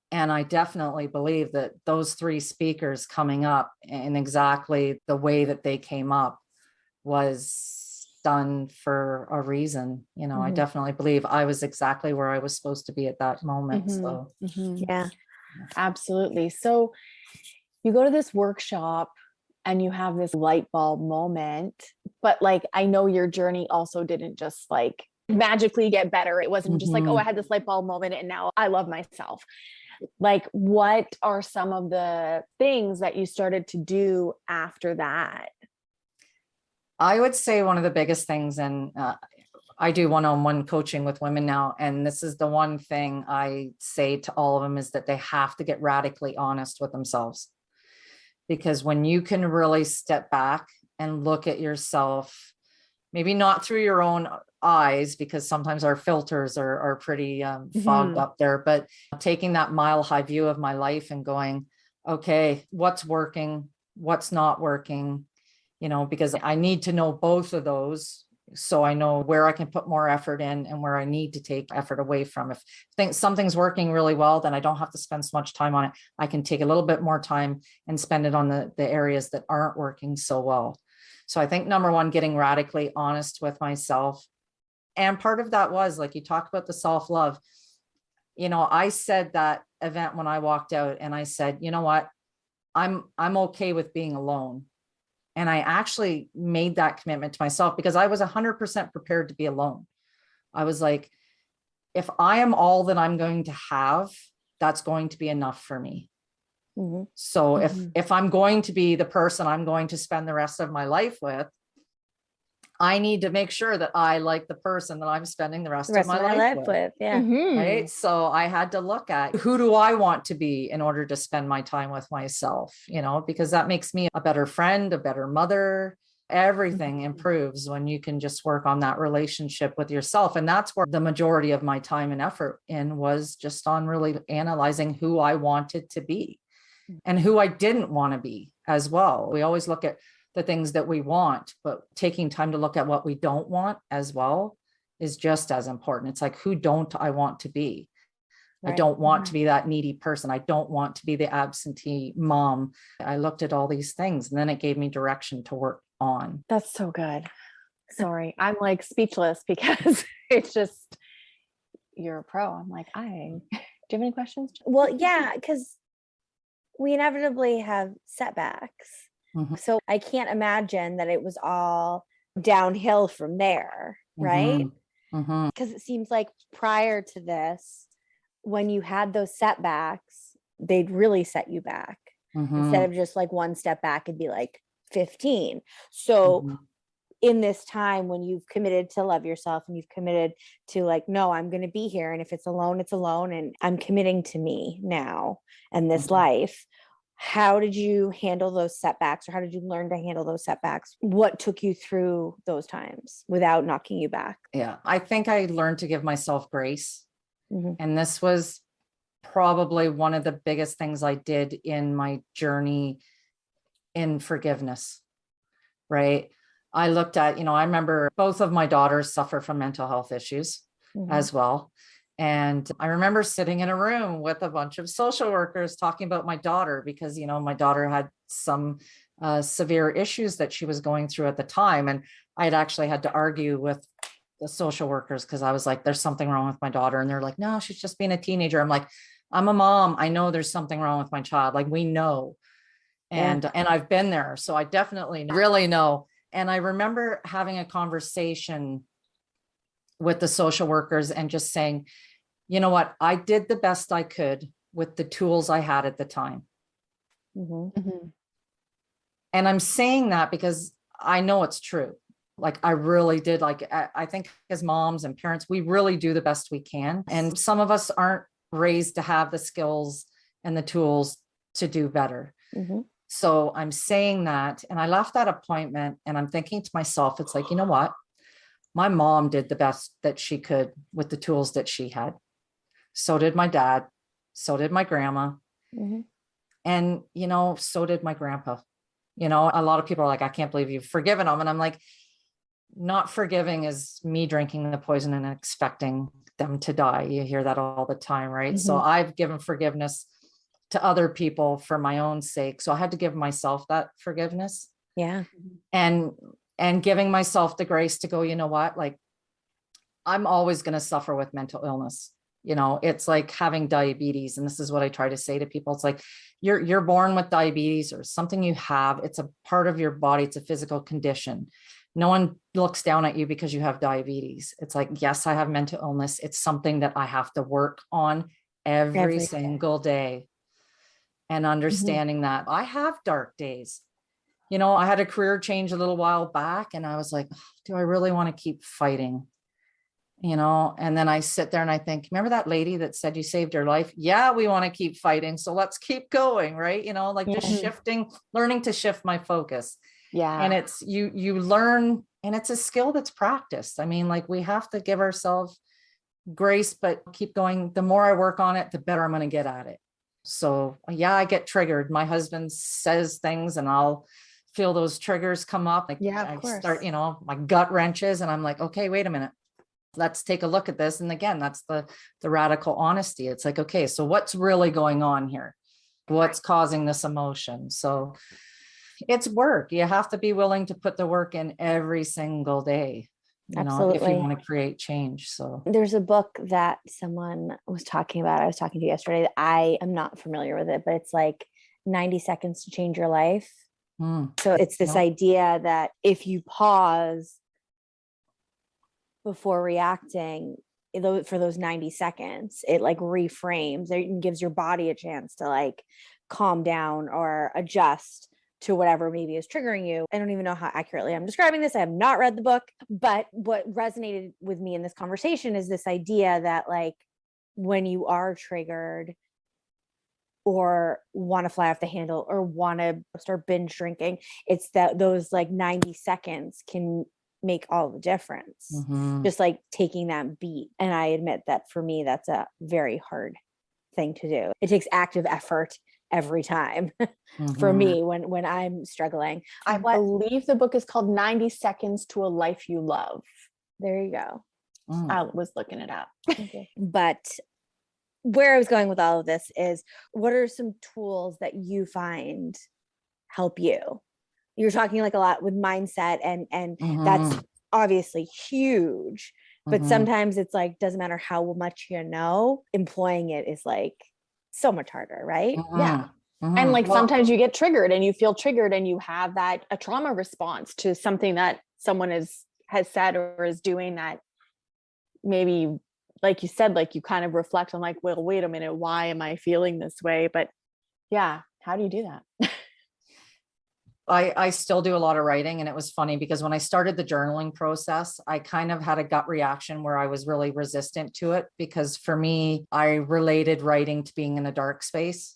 D: And I definitely believe that those three speakers coming up in exactly the way that they came up was done for a reason. I definitely believe I was exactly where I was supposed to be at that moment. So
B: yeah,
C: absolutely. So you go to this workshop and you have this light bulb moment, but I know your journey also didn't just magically get better. It wasn't just oh, I had this light bulb moment and now I love myself. What are some of the things that you started to do after that?
D: I would say one of the biggest things, and I do one-on-one coaching with women now, and this is the one thing I say to all of them, is that they have to get radically honest with themselves. Because when you can really step back and look at yourself, maybe not through your own eyes, because sometimes our filters are pretty fogged up there, but taking that mile high view of my life and going, okay, what's working, what's not working, because I need to know both of those. So I know where I can put more effort in and where I need to take effort away from. If something's working really well, then I don't have to spend so much time on it. I can take a little bit more time and spend it on the areas that aren't working so well. So I think number one, getting radically honest with myself. And part of that was, like you talked about, the self-love. I said that event when I walked out, and I said, you know what, I'm okay with being alone. And I actually made that commitment to myself because I was 100% prepared to be alone. I was like, if I am all that I'm going to have, that's going to be enough for me.
B: Mm-hmm.
D: So
C: Mhm.
D: if I'm going to be the person I'm going to spend the rest of my life with, I need to make sure that I like the person that I'm spending the rest
B: The
D: of
B: rest of
D: my
B: my
D: life
B: life
D: with.
B: with, yeah.
C: Mhm.
D: Right. So I had to look at who do I want to be in order to spend my time with myself, because that makes me a better friend, a better mother. Everything improves when you can just work on that relationship with yourself. And that's where the majority of my time and effort in was just on really analyzing who I wanted to be and who I didn't want to be as well. We always look at the things that we want, but taking time to look at what we don't want as well is just as important. It's like, who don't I want to be? I
B: Right.
D: don't want to be that needy person. I don't want to be the absentee mom. I looked at all these things and then it gave me direction to work on.
C: That's so good. Sorry, I'm like speechless because it's just, you're a pro. I'm like, do you have any questions?
B: Well, yeah, because we inevitably have setbacks.
D: Mhm.
B: So I can't imagine that it was all downhill from there, right?
D: Mhm. Mhm.
B: Because it seems like prior to this, when you had those setbacks, they'd really set you back instead
D: Mhm.
B: of just like one step back and be like 15. So
D: Mhm.
B: in this time when you've committed to love yourself and you've committed to like, no, I'm going to be here. And if it's alone, it's alone. And I'm committing to me now and this
D: Mhm.
B: life. How did you handle those setbacks, or how did you learn to handle those setbacks? What took you through those times without knocking you back?
D: Yeah, I think I learned to give myself grace.
B: Mm-hmm.
D: And this was probably one of the biggest things I did in my journey in forgiveness, right? I looked at, I remember both of my daughters suffer from mental health issues
B: Mm-hmm.
D: as well. And I remember sitting in a room with a bunch of social workers talking about my daughter because, my daughter had some severe issues that she was going through at the time. And I had actually had to argue with the social workers because I was like, there's something wrong with my daughter. And they're like, no, she's just being a teenager. I'm like, I'm a mom. I know there's something wrong with my child. Like we know.
B: Yeah.
D: And I've been there. So I definitely really know. And I remember having a conversation with the social workers and just saying, you know what, I did the best I could with the tools I had at the time.
B: Mm-hmm.
C: Mhm.
D: And I'm saying that because I know it's true. Like I really did. Like I think as moms and parents, we really do the best we can. And some of us aren't raised to have the skills and the tools to do better.
B: Mm-hmm.
D: So I'm saying that, and I left that appointment and I'm thinking to myself, it's like, you know what? My mom did the best that she could with the tools that she had. So did my dad. So did my grandma.
B: Mm-hmm.
D: And, so did my grandpa. A lot of people are like, I can't believe you've forgiven them. And I'm like, not forgiving is me drinking the poison and expecting them to die. You hear that all the time, right?
B: Mm-hmm.
D: So I've given forgiveness to other people for my own sake. So I had to give myself that forgiveness.
B: Yeah.
D: And giving myself the grace to go, you know what, like I'm always going to suffer with mental illness. It's like having diabetes. And this is what I try to say to people. It's like you're born with diabetes or something you have. It's a part of your body. It's a physical condition. No one looks down at you because you have diabetes. It's like, yes, I have mental illness. It's something that I have to work on every single day. And understanding that I have dark days. I had a career change a little while back and I was like, do I really want to keep fighting? And then I sit there and I think, remember that lady that said you saved her life? Yeah, we want to keep fighting. So let's keep going. Right. Like just
C: Mhm.
D: shifting, learning to shift my focus.
C: Yeah.
D: And it's, you learn, and it's a skill that's practiced. I mean, like we have to give ourselves grace, but keep going. The more I work on it, the better I'm going to get at it. So yeah, I get triggered. My husband says things and I'll feel those triggers come up. Like
C: Yeah, of
D: I
C: course.
D: start, my gut wrenches and I'm like, okay, wait a minute. Let's take a look at this. And again, that's the radical honesty. It's like, okay, so what's really going on here? What's causing this emotion? So it's work. You have to be willing to put the work in every single day, if you
B: Absolutely.
D: want to create change. So
B: There's a book that someone was talking about. I was talking to yesterday. I am not familiar with it, but it's like 90 seconds to change your life. So it's this
D: No.
B: idea that if you pause before reacting for those 90 seconds, it like reframes and gives your body a chance to like calm down or adjust to whatever maybe is triggering you. I don't even know how accurately I'm describing this. I have not read the book, but what resonated with me in this conversation is this idea that like when you are triggered or want to fly off the handle or want to start binge drinking, it's that those like 90 seconds can make all the difference. Just like taking that beat. And I admit that for me, that's a very hard thing to do. It takes active effort every time for me when I'm struggling.
C: I believe the book is called 90 Seconds to a Life You Love.
B: There you go.
C: I was looking it up.
B: But where I was going with all of this is, what are some tools that you find help you? You're talking like a lot with mindset and that's obviously huge, but sometimes it's like, doesn't matter how much you know, employing it is like so much harder, right?
C: Yeah. And like sometimes you get triggered and you feel triggered and you have a trauma response to something that someone has said or is doing that maybe, like you said, like you kind of reflect on like, well, wait a minute, why am I feeling this way? But yeah, how do you do that?
D: I still do a lot of writing, and it was funny because when I started the journaling process, I kind of had a gut reaction where I was really resistant to it, because for me, I related writing to being in a dark space,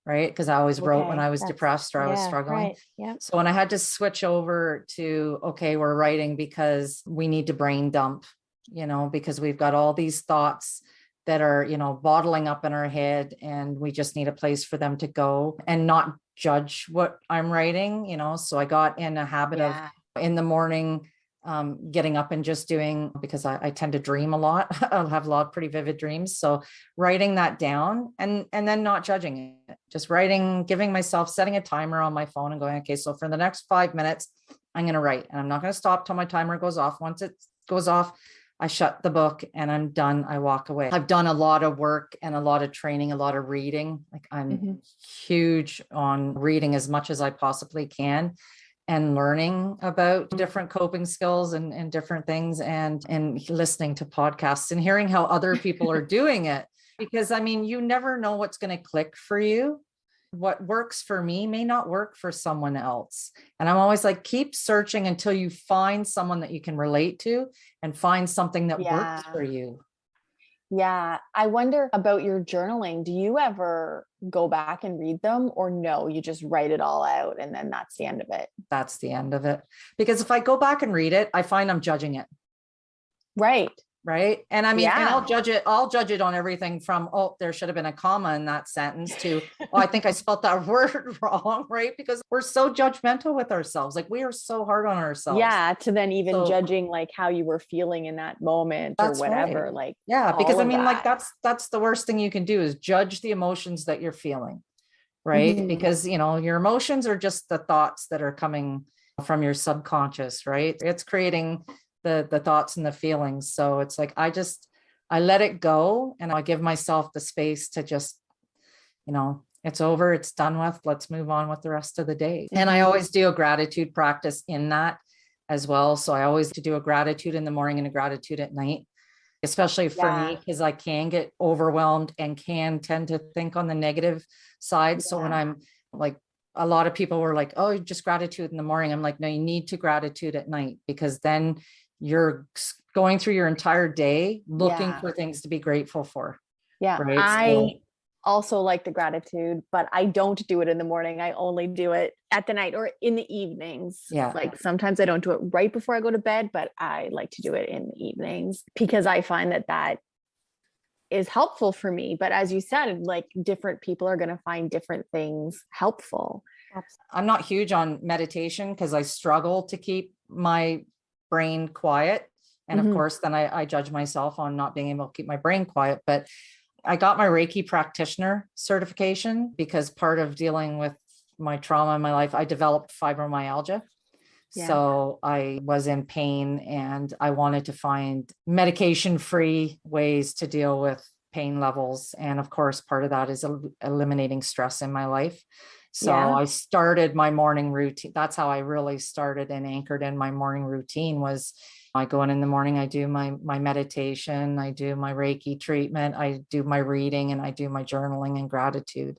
D: right? Because I always wrote when I was depressed or I was struggling.
B: Right. Yeah.
D: So when I had to switch over to, okay, we're writing because we need to brain dump, because we've got all these thoughts that are, bottling up in our head, and we just need a place for them to go and not judge what I'm writing, so I got in a habit of in the morning, getting up and just doing, because I tend to dream a lot. I'll have a lot of pretty vivid dreams. So writing that down and then not judging it, just writing, giving myself, setting a timer on my phone and going, okay, so for the next 5 minutes, I'm going to write, and I'm not going to stop till my timer goes off. Once it goes off, I shut the book and I'm done. I walk away. I've done a lot of work and a lot of training, a lot of reading. Like I'm huge on reading as much as I possibly can and learning about different coping skills and different things, and listening to podcasts and hearing how other people are doing it. Because you never know what's going to click for you. What works for me may not work for someone else. And I'm always like, keep searching until you find someone that you can relate to and find something that works for you.
C: Yeah. I wonder about your journaling. Do you ever go back and read them, or no, you just write it all out and then that's the end of it?
D: That's the end of it. Because if I go back and read it, I find I'm judging it.
C: Right.
D: Right. And and I'll judge it on everything from, oh, there should have been a comma in that sentence, to, oh, I think I spelled that word wrong. Right. Because we're so judgmental with ourselves. Like we are so hard on ourselves.
C: Yeah. To then even judging like how you were feeling in that moment or whatever.
D: Right.
C: Like,
D: yeah, because like that's the worst thing you can do, is judge the emotions that you're feeling. Right. Because, your emotions are just the thoughts that are coming from your subconscious. Right. It's creating the thoughts and the feelings. So it's like, I let it go, and I give myself the space to just, it's over, it's done with, let's move on with the rest of the day. And I always do a gratitude practice in that as well. So I always do a gratitude in the morning and a gratitude at night, especially for me, because I can get overwhelmed and can tend to think on the negative side. So when I'm like, a lot of people were like, oh, just gratitude in the morning. I'm like, no, you need to gratitude at night, because then you're going through your entire day looking for things to be grateful for.
C: Yeah.
D: Right?
C: I also like the gratitude, but I don't do it in the morning. I only do it at the night or in the evenings.
D: Yeah.
C: Like sometimes I don't do it right before I go to bed, but I like to do it in the evenings because I find that is helpful for me. But as you said, like different people are going to find different things helpful.
D: I'm not huge on meditation because I struggle to keep my brain quiet. And of course, then I judge myself on not being able to keep my brain quiet. But I got my Reiki practitioner certification because part of dealing with my trauma in my life, I developed fibromyalgia. Yeah. So I was in pain and I wanted to find medication-free ways to deal with pain levels. And of course, part of that is eliminating stress in my life. So I started my morning routine. That's how I really started and anchored in my morning routine was I go in the morning, I do my meditation, I do my Reiki treatment, I do my reading, and I do my journaling and gratitude.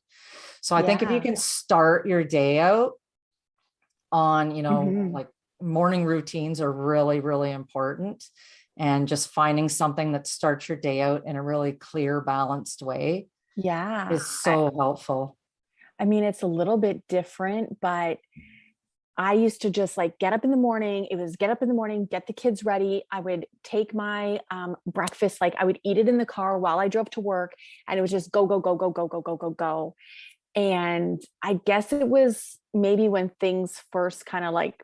D: So I think if you can start your day out on, like morning routines are really, really important. And just finding something that starts your day out in a really clear, balanced way is so helpful.
C: I mean, it's a little bit different, but I used to just like get up in the morning. It was get up in the morning, get the kids ready. I would take my breakfast, like I would eat it in the car while I drove to work. And it was just go, go, go, go, go, go, go, go, go. And I guess it was maybe when things first kind of like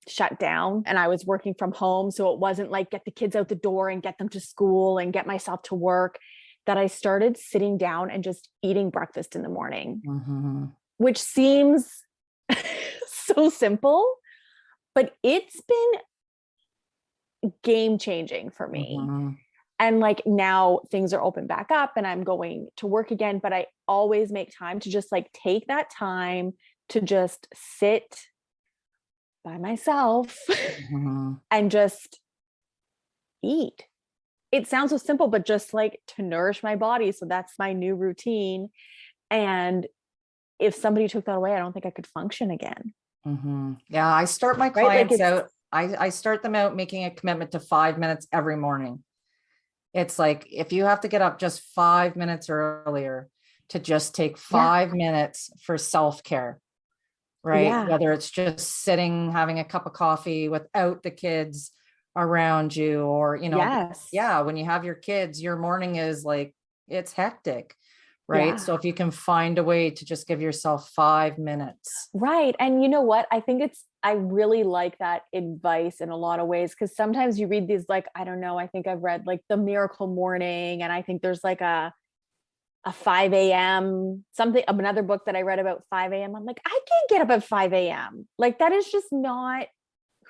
C: shut down and I was working from home. So it wasn't like get the kids out the door and get them to school and get myself to work, that I started sitting down and just eating breakfast in the morning, which seems so simple, but it's been game changing for me. And like now things are open back up and I'm going to work again, but I always make time to just like take that time to just sit by myself and just eat. It sounds so simple, but just like to nourish my body. So that's my new routine. And if somebody took that away, I don't think I could function again.
D: Yeah. I start my clients out. I start them out making a commitment to 5 minutes every morning. It's like, if you have to get up just 5 minutes earlier to just take 5 minutes for self-care, right? Whether it's just sitting, having a cup of coffee without the kids around you, or, when you have your kids, your morning is like, it's hectic, right? So if you can find a way to just give yourself 5 minutes.
C: Right. And you know what? I really like that advice in a lot of ways, because sometimes you read these, like, I don't know, I think I've read like The Miracle Morning, and I think there's like a 5 a.m. something, another book that I read about 5 a.m. I'm like, I can't get up at 5 a.m. Like that is just not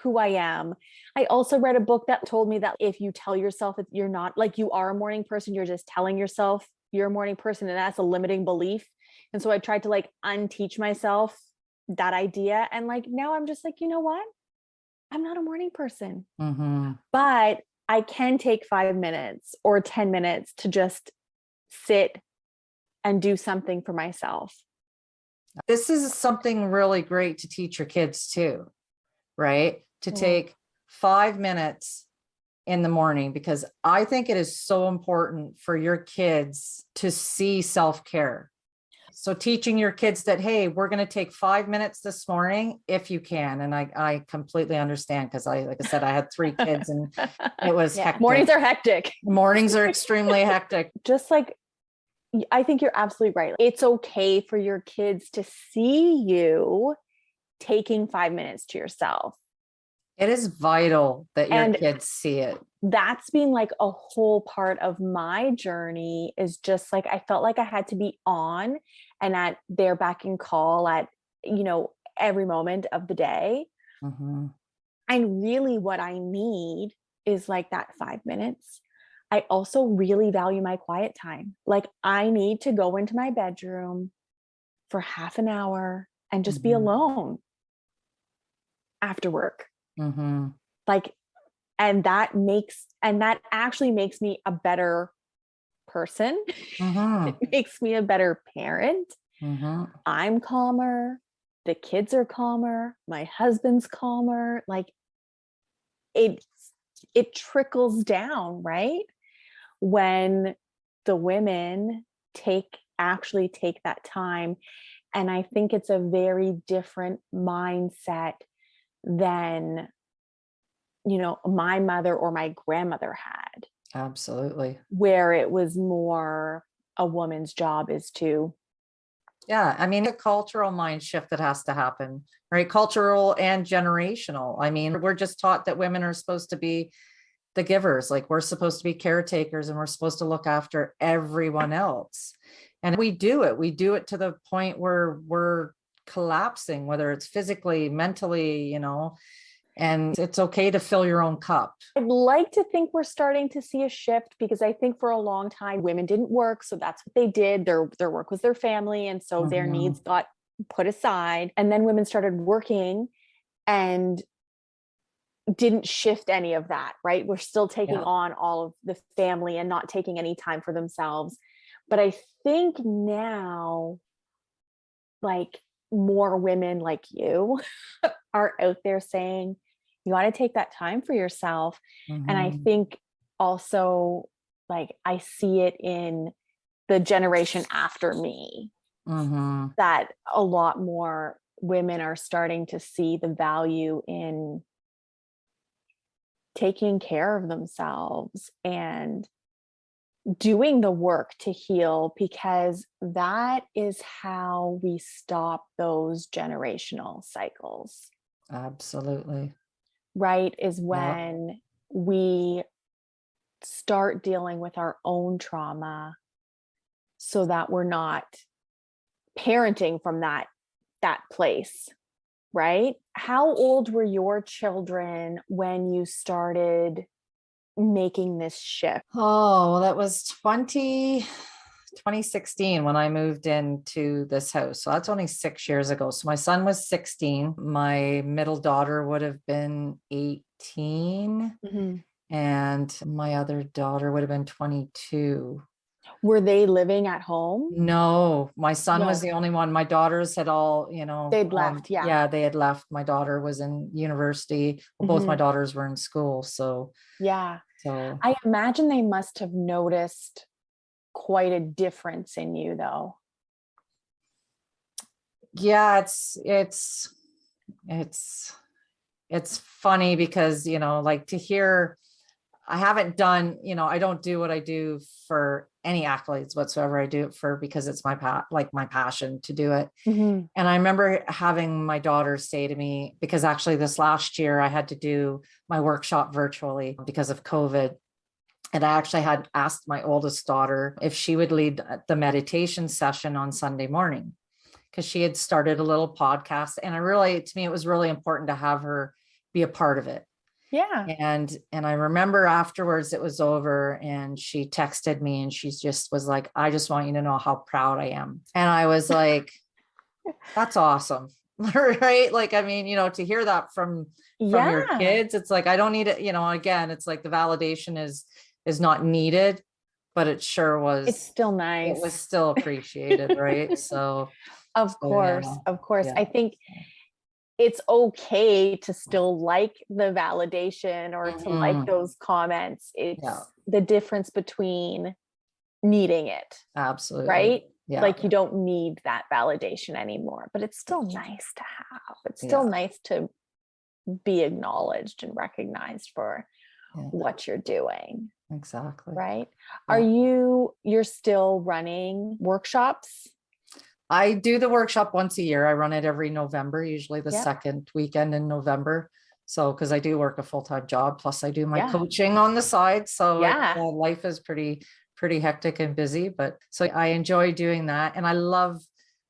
C: who I am. I also read a book that told me that if you tell yourself that you're not, like you are a morning person, you're just telling yourself you're a morning person, and that's a limiting belief. And so I tried to like unteach myself that idea. And like, now I'm just like, you know what? I'm not a morning person, but I can take 5 minutes or 10 minutes to just sit and do something for myself.
D: This is something really great to teach your kids too, right? To take 5 minutes in the morning, because I think it is so important for your kids to see self-care. So teaching your kids that, hey, we're going to take 5 minutes this morning if you can. And I completely understand, because like I said, I had 3 kids and it was hectic.
C: Mornings are hectic.
D: Mornings are extremely hectic.
C: Just like, I think you're absolutely right. It's okay for your kids to see you taking 5 minutes to yourself.
D: It is vital that your kids see it.
C: That's been like a whole part of my journey, is just like, I felt like I had to be on and at their beck and call at, every moment of the day. And really what I need is like that 5 minutes. I also really value my quiet time. Like I need to go into my bedroom for half an hour and just be alone after work. Like, and that actually makes me a better person. It makes me a better parent. I'm calmer. The kids are calmer. My husband's calmer. Like it trickles down, right? When the women actually take that time. And I think it's a very different mindset than, my mother or my grandmother had.
D: Absolutely.
C: Where it was more a woman's job is to.
D: Yeah. I mean, a cultural mind shift that has to happen, right? Cultural and generational. I mean, we're just taught that women are supposed to be the givers. Like we're supposed to be caretakers and we're supposed to look after everyone else. And we do it to the point where we're collapsing, whether it's physically, mentally, and it's okay to fill your own cup.
C: I'd like to think we're starting to see a shift, because I think for a long time women didn't work. So that's what they did. Their work was their family. And so their needs got put aside, and then women started working and didn't shift any of that, right? We're still taking on all of the family and not taking any time for themselves. But I think now, like, more women like you are out there saying, you got to take that time for yourself. And I think also, like, I see it in the generation after me, that a lot more women are starting to see the value in taking care of themselves and doing the work to heal, because that is how we stop those generational cycles.
D: Absolutely.
C: Right? Is when we start dealing with our own trauma so that we're not parenting from that place. Right? How old were your children when you started making this shift?
D: Oh, well, that was 2016 when I moved into this house. So that's only 6 years ago. So my son was 16. My middle daughter would have been 18. And my other daughter would have been 22.
C: Were they living at home?
D: No, my son was the only one. My daughters had all,
C: they'd left.
D: Yeah, they had left. My daughter was in university. Well, both my daughters were in school. So so
C: I imagine they must have noticed quite a difference in you, though.
D: Yeah, it's funny because, like, to hear, I haven't done, I don't do what I do for any accolades whatsoever. I do it because it's my passion to do it. And I remember having my daughter say to me, because actually this last year I had to do my workshop virtually because of COVID. And I actually had asked my oldest daughter if she would lead the meditation session on Sunday morning, because she had started a little podcast. And to me, it was really important to have her be a part of it.
C: Yeah.
D: And I remember afterwards it was over and she texted me and she just was like, I just want you to know how proud I am. And I was like, that's awesome. Right. Like, I mean, to hear that from your kids, it's like, I don't need it. Again, it's like the validation is not needed, but it sure was.
C: It's still nice.
D: It was still appreciated. Right. So
C: of course.
D: Yeah.
C: I think it's okay to still like the validation or to like those comments. It's the difference between needing it.
D: Absolutely.
C: Right?
D: Yeah.
C: Like, you don't need that validation anymore, but it's still nice to have. It's still nice to be acknowledged and recognized for what you're doing.
D: Exactly.
C: Right? You're still running workshops?
D: I do the workshop once a year. I run it every November, usually the second weekend in November. So, because I do work a full-time job, plus I do my coaching on the side. So life is pretty hectic and busy, but so I enjoy doing that. And I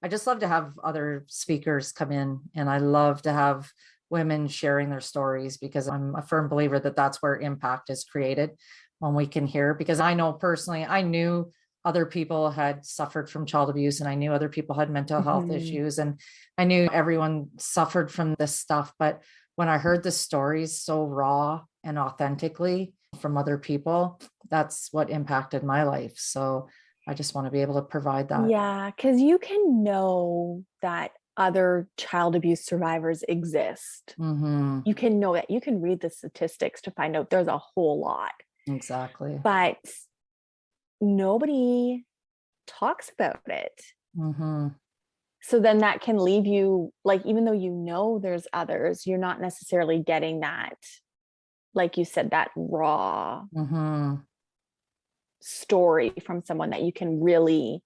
D: just love to have other speakers come in, and I love to have women sharing their stories, because I'm a firm believer that that's where impact is created, when we can hear. Because I know personally, I knew other people had suffered from child abuse, and I knew other people had mental health issues, and I knew everyone suffered from this stuff. But when I heard the stories so raw and authentically from other people, that's what impacted my life. So I just want to be able to provide that.
C: Yeah, because you can know that other child abuse survivors exist. You can know that. You can read the statistics to find out there's a whole lot.
D: Exactly.
C: But nobody talks about it. So then that can leave you, like, even though there's others, you're not necessarily getting that, like you said, that raw story from someone that you can really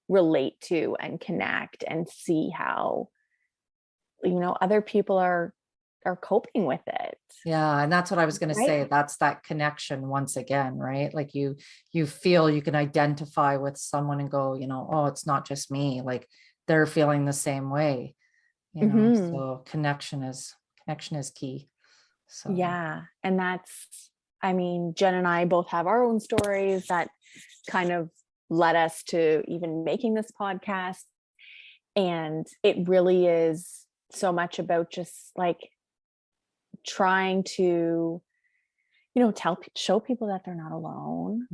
C: relate to and connect and see how other people are coping with it.
D: Yeah. And that's what I was going to say. That's that connection once again, right? Like you feel you can identify with someone and go, oh, it's not just me. Like, they're feeling the same way, so connection is key. So
C: and that's, I mean, Jen and I both have our own stories that kind of led us to even making this podcast. And it really is so much about just like trying to, show people that they're not alone,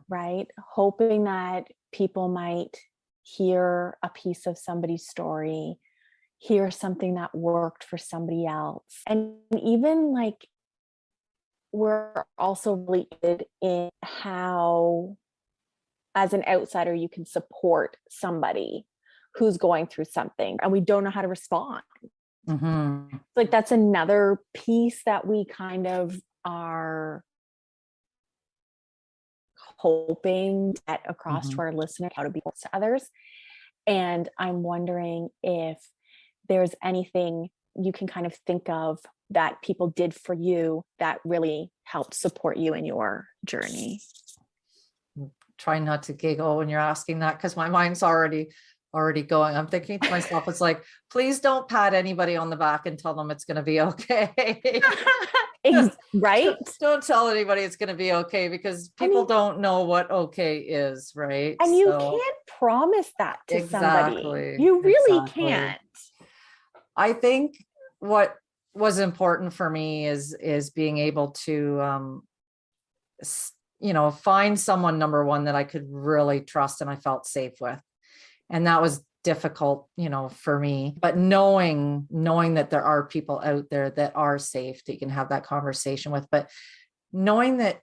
C: right? Hoping that people might hear a piece of somebody's story, hear something that worked for somebody else. And even like, we're also really good in how, as an outsider, you can support somebody who's going through something and we don't know how to respond. Like that's another piece that we kind of are hoping to get across to our listeners, how to be close to others. And I'm wondering if there's anything you can kind of think of that people did for you that really helped support you in your journey.
D: Try not to giggle when you're asking that, because my mind's already going. I'm thinking to myself, it's like, please don't pat anybody on the back and tell them it's going to be okay.
C: Right?
D: Don't tell anybody it's going to be okay, because people don't know what okay is, right?
C: And you can't promise that to somebody. You really can't.
D: I think what was important for me is being able to find someone, number one, that I could really trust and I felt safe with. And that was difficult, for me, but knowing that there are people out there that are safe, that you can have that conversation with, but knowing that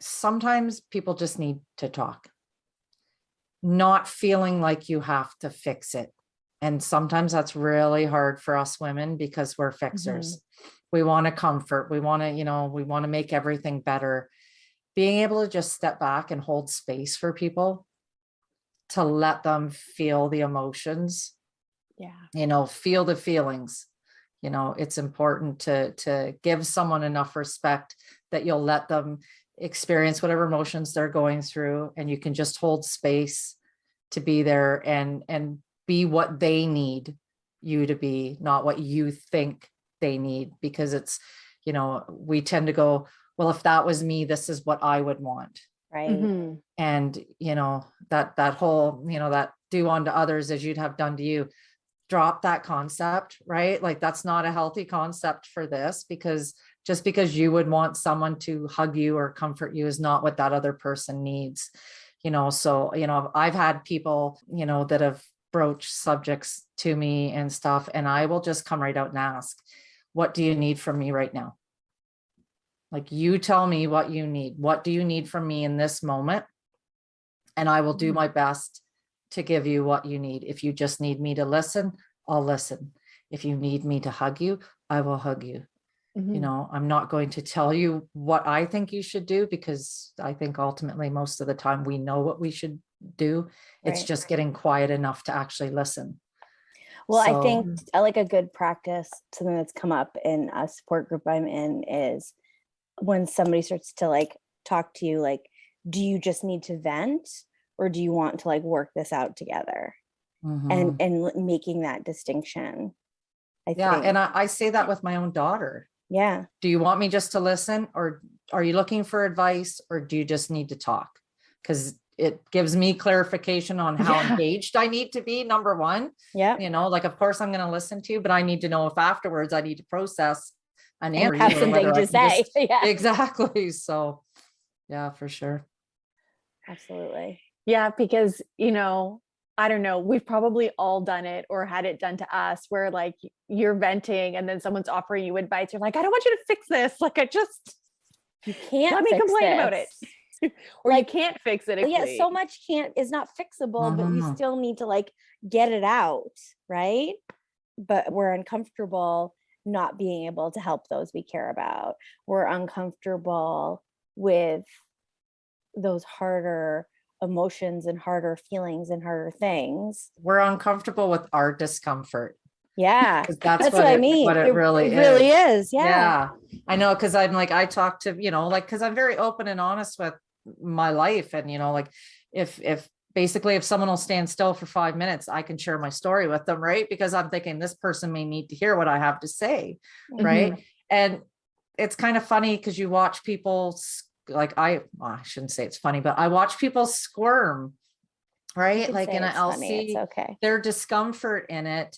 D: sometimes people just need to talk, not feeling like you have to fix it. And sometimes that's really hard for us women, because we're fixers. We want to comfort. We want to make everything better. Being able to just step back and hold space for people, to let them feel the emotions, feel the feelings. It's important to give someone enough respect that you'll let them experience whatever emotions they're going through, and you can just hold space to be there and be what they need you to be, not what you think they need. Because it's, we tend to go, well, if that was me, this is what I would want.
B: Right.
D: And, that whole, that do unto others as you'd have done to you, drop that concept, right? Like that's not a healthy concept for this, because just because you would want someone to hug you or comfort you is not what that other person needs. So, I've had people, that have broached subjects to me and stuff, and I will just come right out and ask, what do you need from me right now? Like, you tell me what you need. What do you need from me in this moment? And I will do my best to give you what you need. If you just need me to listen, I'll listen. If you need me to hug you, I will hug you. I'm not going to tell you what I think you should do, because I think ultimately most of the time we know what we should do. It's just getting quiet enough to actually listen.
B: Well, I think I like a good practice, something that's come up in a support group I'm in, is when somebody starts to like talk to you, like, do you just need to vent, or do you want to like work this out together? And making that distinction. I think.
D: And I say that with my own daughter.
B: Yeah.
D: Do you want me just to listen, or are you looking for advice, or do you just need to talk? Because it gives me clarification on how engaged I need to be, number one.
B: Yeah.
D: Like, of course I'm going to listen to you, but I need to know if afterwards I need to process an answer.
B: Have something to say.
D: Exactly. So yeah, for sure.
B: Absolutely.
C: Yeah, because, I don't know, we've probably all done it or had it done to us, where like you're venting and then someo's offering you advice. You're like, I don't want you to fix this. Like,
B: you can't
C: let me complain about it. Or like, you can't fix it.
B: Yeah. So much is not fixable, but you still need to like get it out. Right. But we're uncomfortable not being able to help those we care about. We're uncomfortable with those harder emotions and harder feelings and harder things.
D: We're uncomfortable with our discomfort.
B: Yeah.
D: That's what I mean. What it really
B: is.
D: Yeah. I know. Cause I'm like, I talk to, cause I'm very open and honest with my life. And, like if someone will stand still for 5 minutes, I can share my story with them. Right. Because I'm thinking this person may need to hear what I have to say. Right. And it's kind of funny, because you watch people, like I shouldn't say it's funny, but I watch people squirm right?
B: can
D: Like,
B: say
D: and
B: it's
D: I'll
B: funny. It's
D: see
B: okay.
D: their discomfort in it.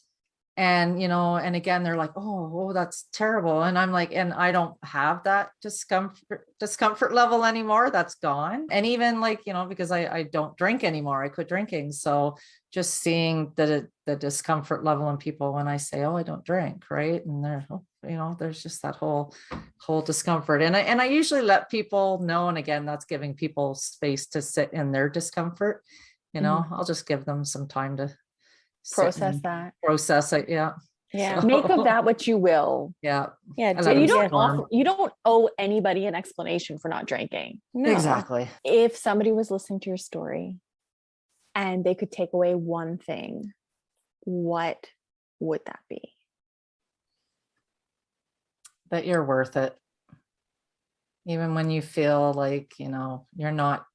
D: And, and again, they're like, oh, that's terrible. And I'm like, and I don't have that discomfort level anymore. That's gone. And even like, because I don't drink anymore, I quit drinking. So just seeing the discomfort level in people when I say, oh, I don't drink. Right. And they're, there's just that whole discomfort. And I usually let people know. And again, that's giving people space to sit in their discomfort. I'll just give them some time to
C: Process that.
D: Process it. Yeah.
B: Yeah.
D: So,
C: Make of that what you will.
D: yeah.
B: Yeah.
D: And let
C: And
D: them storm.
C: you don't owe anybody an explanation for not drinking.
B: No.
D: Exactly.
C: If somebody was listening to your story and they could take away one thing, what would that be?
D: That you're worth it. Even when you feel like, you're not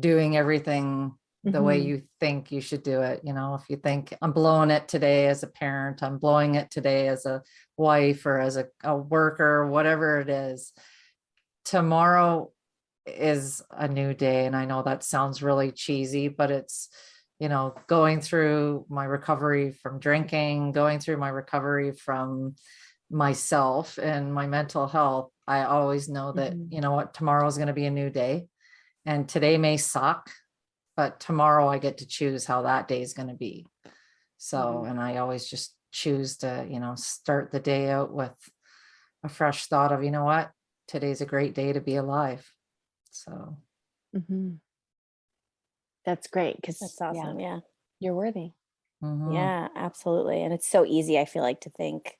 D: doing everything the way you think you should do it. If you think I'm blowing it today as a parent, I'm blowing it today as a wife or as a worker, whatever it is, tomorrow is a new day. And I know that sounds really cheesy, but it's, going through my recovery from drinking, going through my recovery from myself and my mental health. I always know that, what, tomorrow is going to be a new day, and today may suck, but tomorrow I get to choose how that day is going to be. So, and I always just choose to, start the day out with a fresh thought of, what, today's a great day to be alive. So.
C: That's great. Cause
B: That's awesome. Yeah.
C: You're worthy.
B: Yeah, absolutely. And it's so easy, I feel like, to think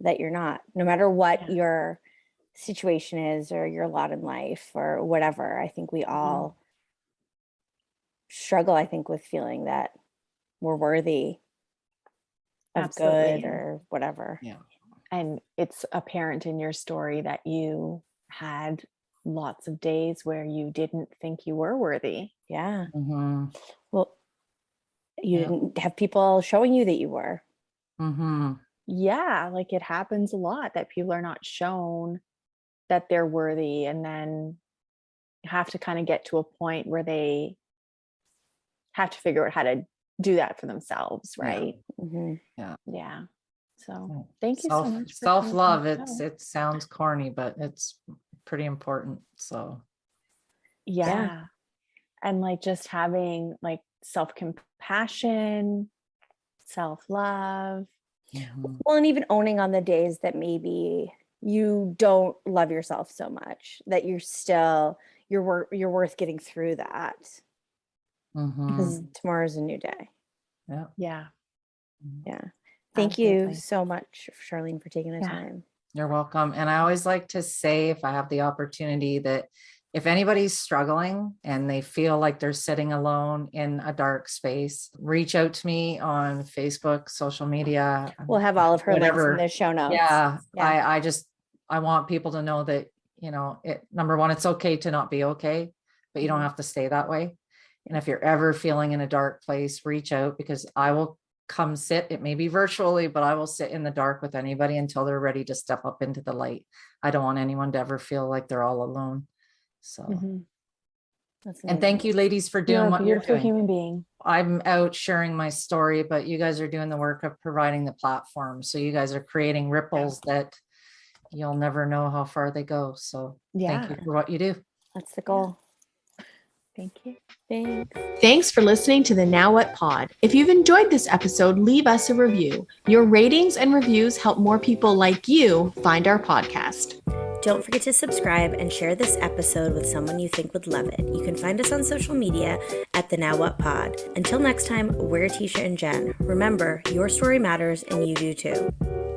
B: that you're not, no matter what your situation is or your lot in life or whatever. I think we all struggle, I think, with feeling that we're worthy of
C: Absolutely.
B: good or whatever.
D: Yeah.
C: And it's apparent in your story that you had lots of days where you didn't think you were worthy.
B: Yeah. Well, you
D: Yep.
B: didn't have people showing you that you were.
C: Yeah, like it happens a lot that people are not shown that they're worthy, and then have to kind of get to a point where they have to figure out how to do that for themselves, right? Yeah. So thank you so much.
D: Self-love. It sounds corny, but it's pretty important. So
C: yeah. And like just having like self-compassion, self-love.
B: Well, and even owning on the days that maybe you don't love yourself so much, that you're still, you're worth getting through that, because tomorrow's a new day.
C: Yeah.
B: Thank
C: Absolutely.
B: you so much, Charlene, for taking the time.
D: You're welcome. And I always like to say, if I have the opportunity, that if anybody's struggling and they feel like they're sitting alone in a dark space, reach out to me on Facebook, social media.
B: We'll have all of her links
D: whatever.
B: in the show notes.
D: I want people to know that, number one, it's okay to not be okay, but you don't have to stay that way. And if you're ever feeling in a dark place, reach out, because I will come sit. It may be virtually, but I will sit in the dark with anybody until they're ready to step up into the light. I don't want anyone to ever feel like they're all alone. So, and thank you, ladies, for doing what you're
C: beautiful
D: doing.
C: human being.
D: I'm out sharing my story, but you guys are doing the work of providing the platform. So you guys are creating ripples that you'll never know how far they go. So thank you for what you do.
B: That's the goal.
C: Thank you.
B: Thanks.
A: Thanks for listening to the Now What Pod. If you've enjoyed this episode, leave us a review. Your ratings and reviews help more people like you find our podcast.
B: Don't forget to subscribe and share this episode with someone you think would love it. You can find us on social media at the Now What Pod. Until next time, we're Tisha and Jen. Remember, your story matters and you do too.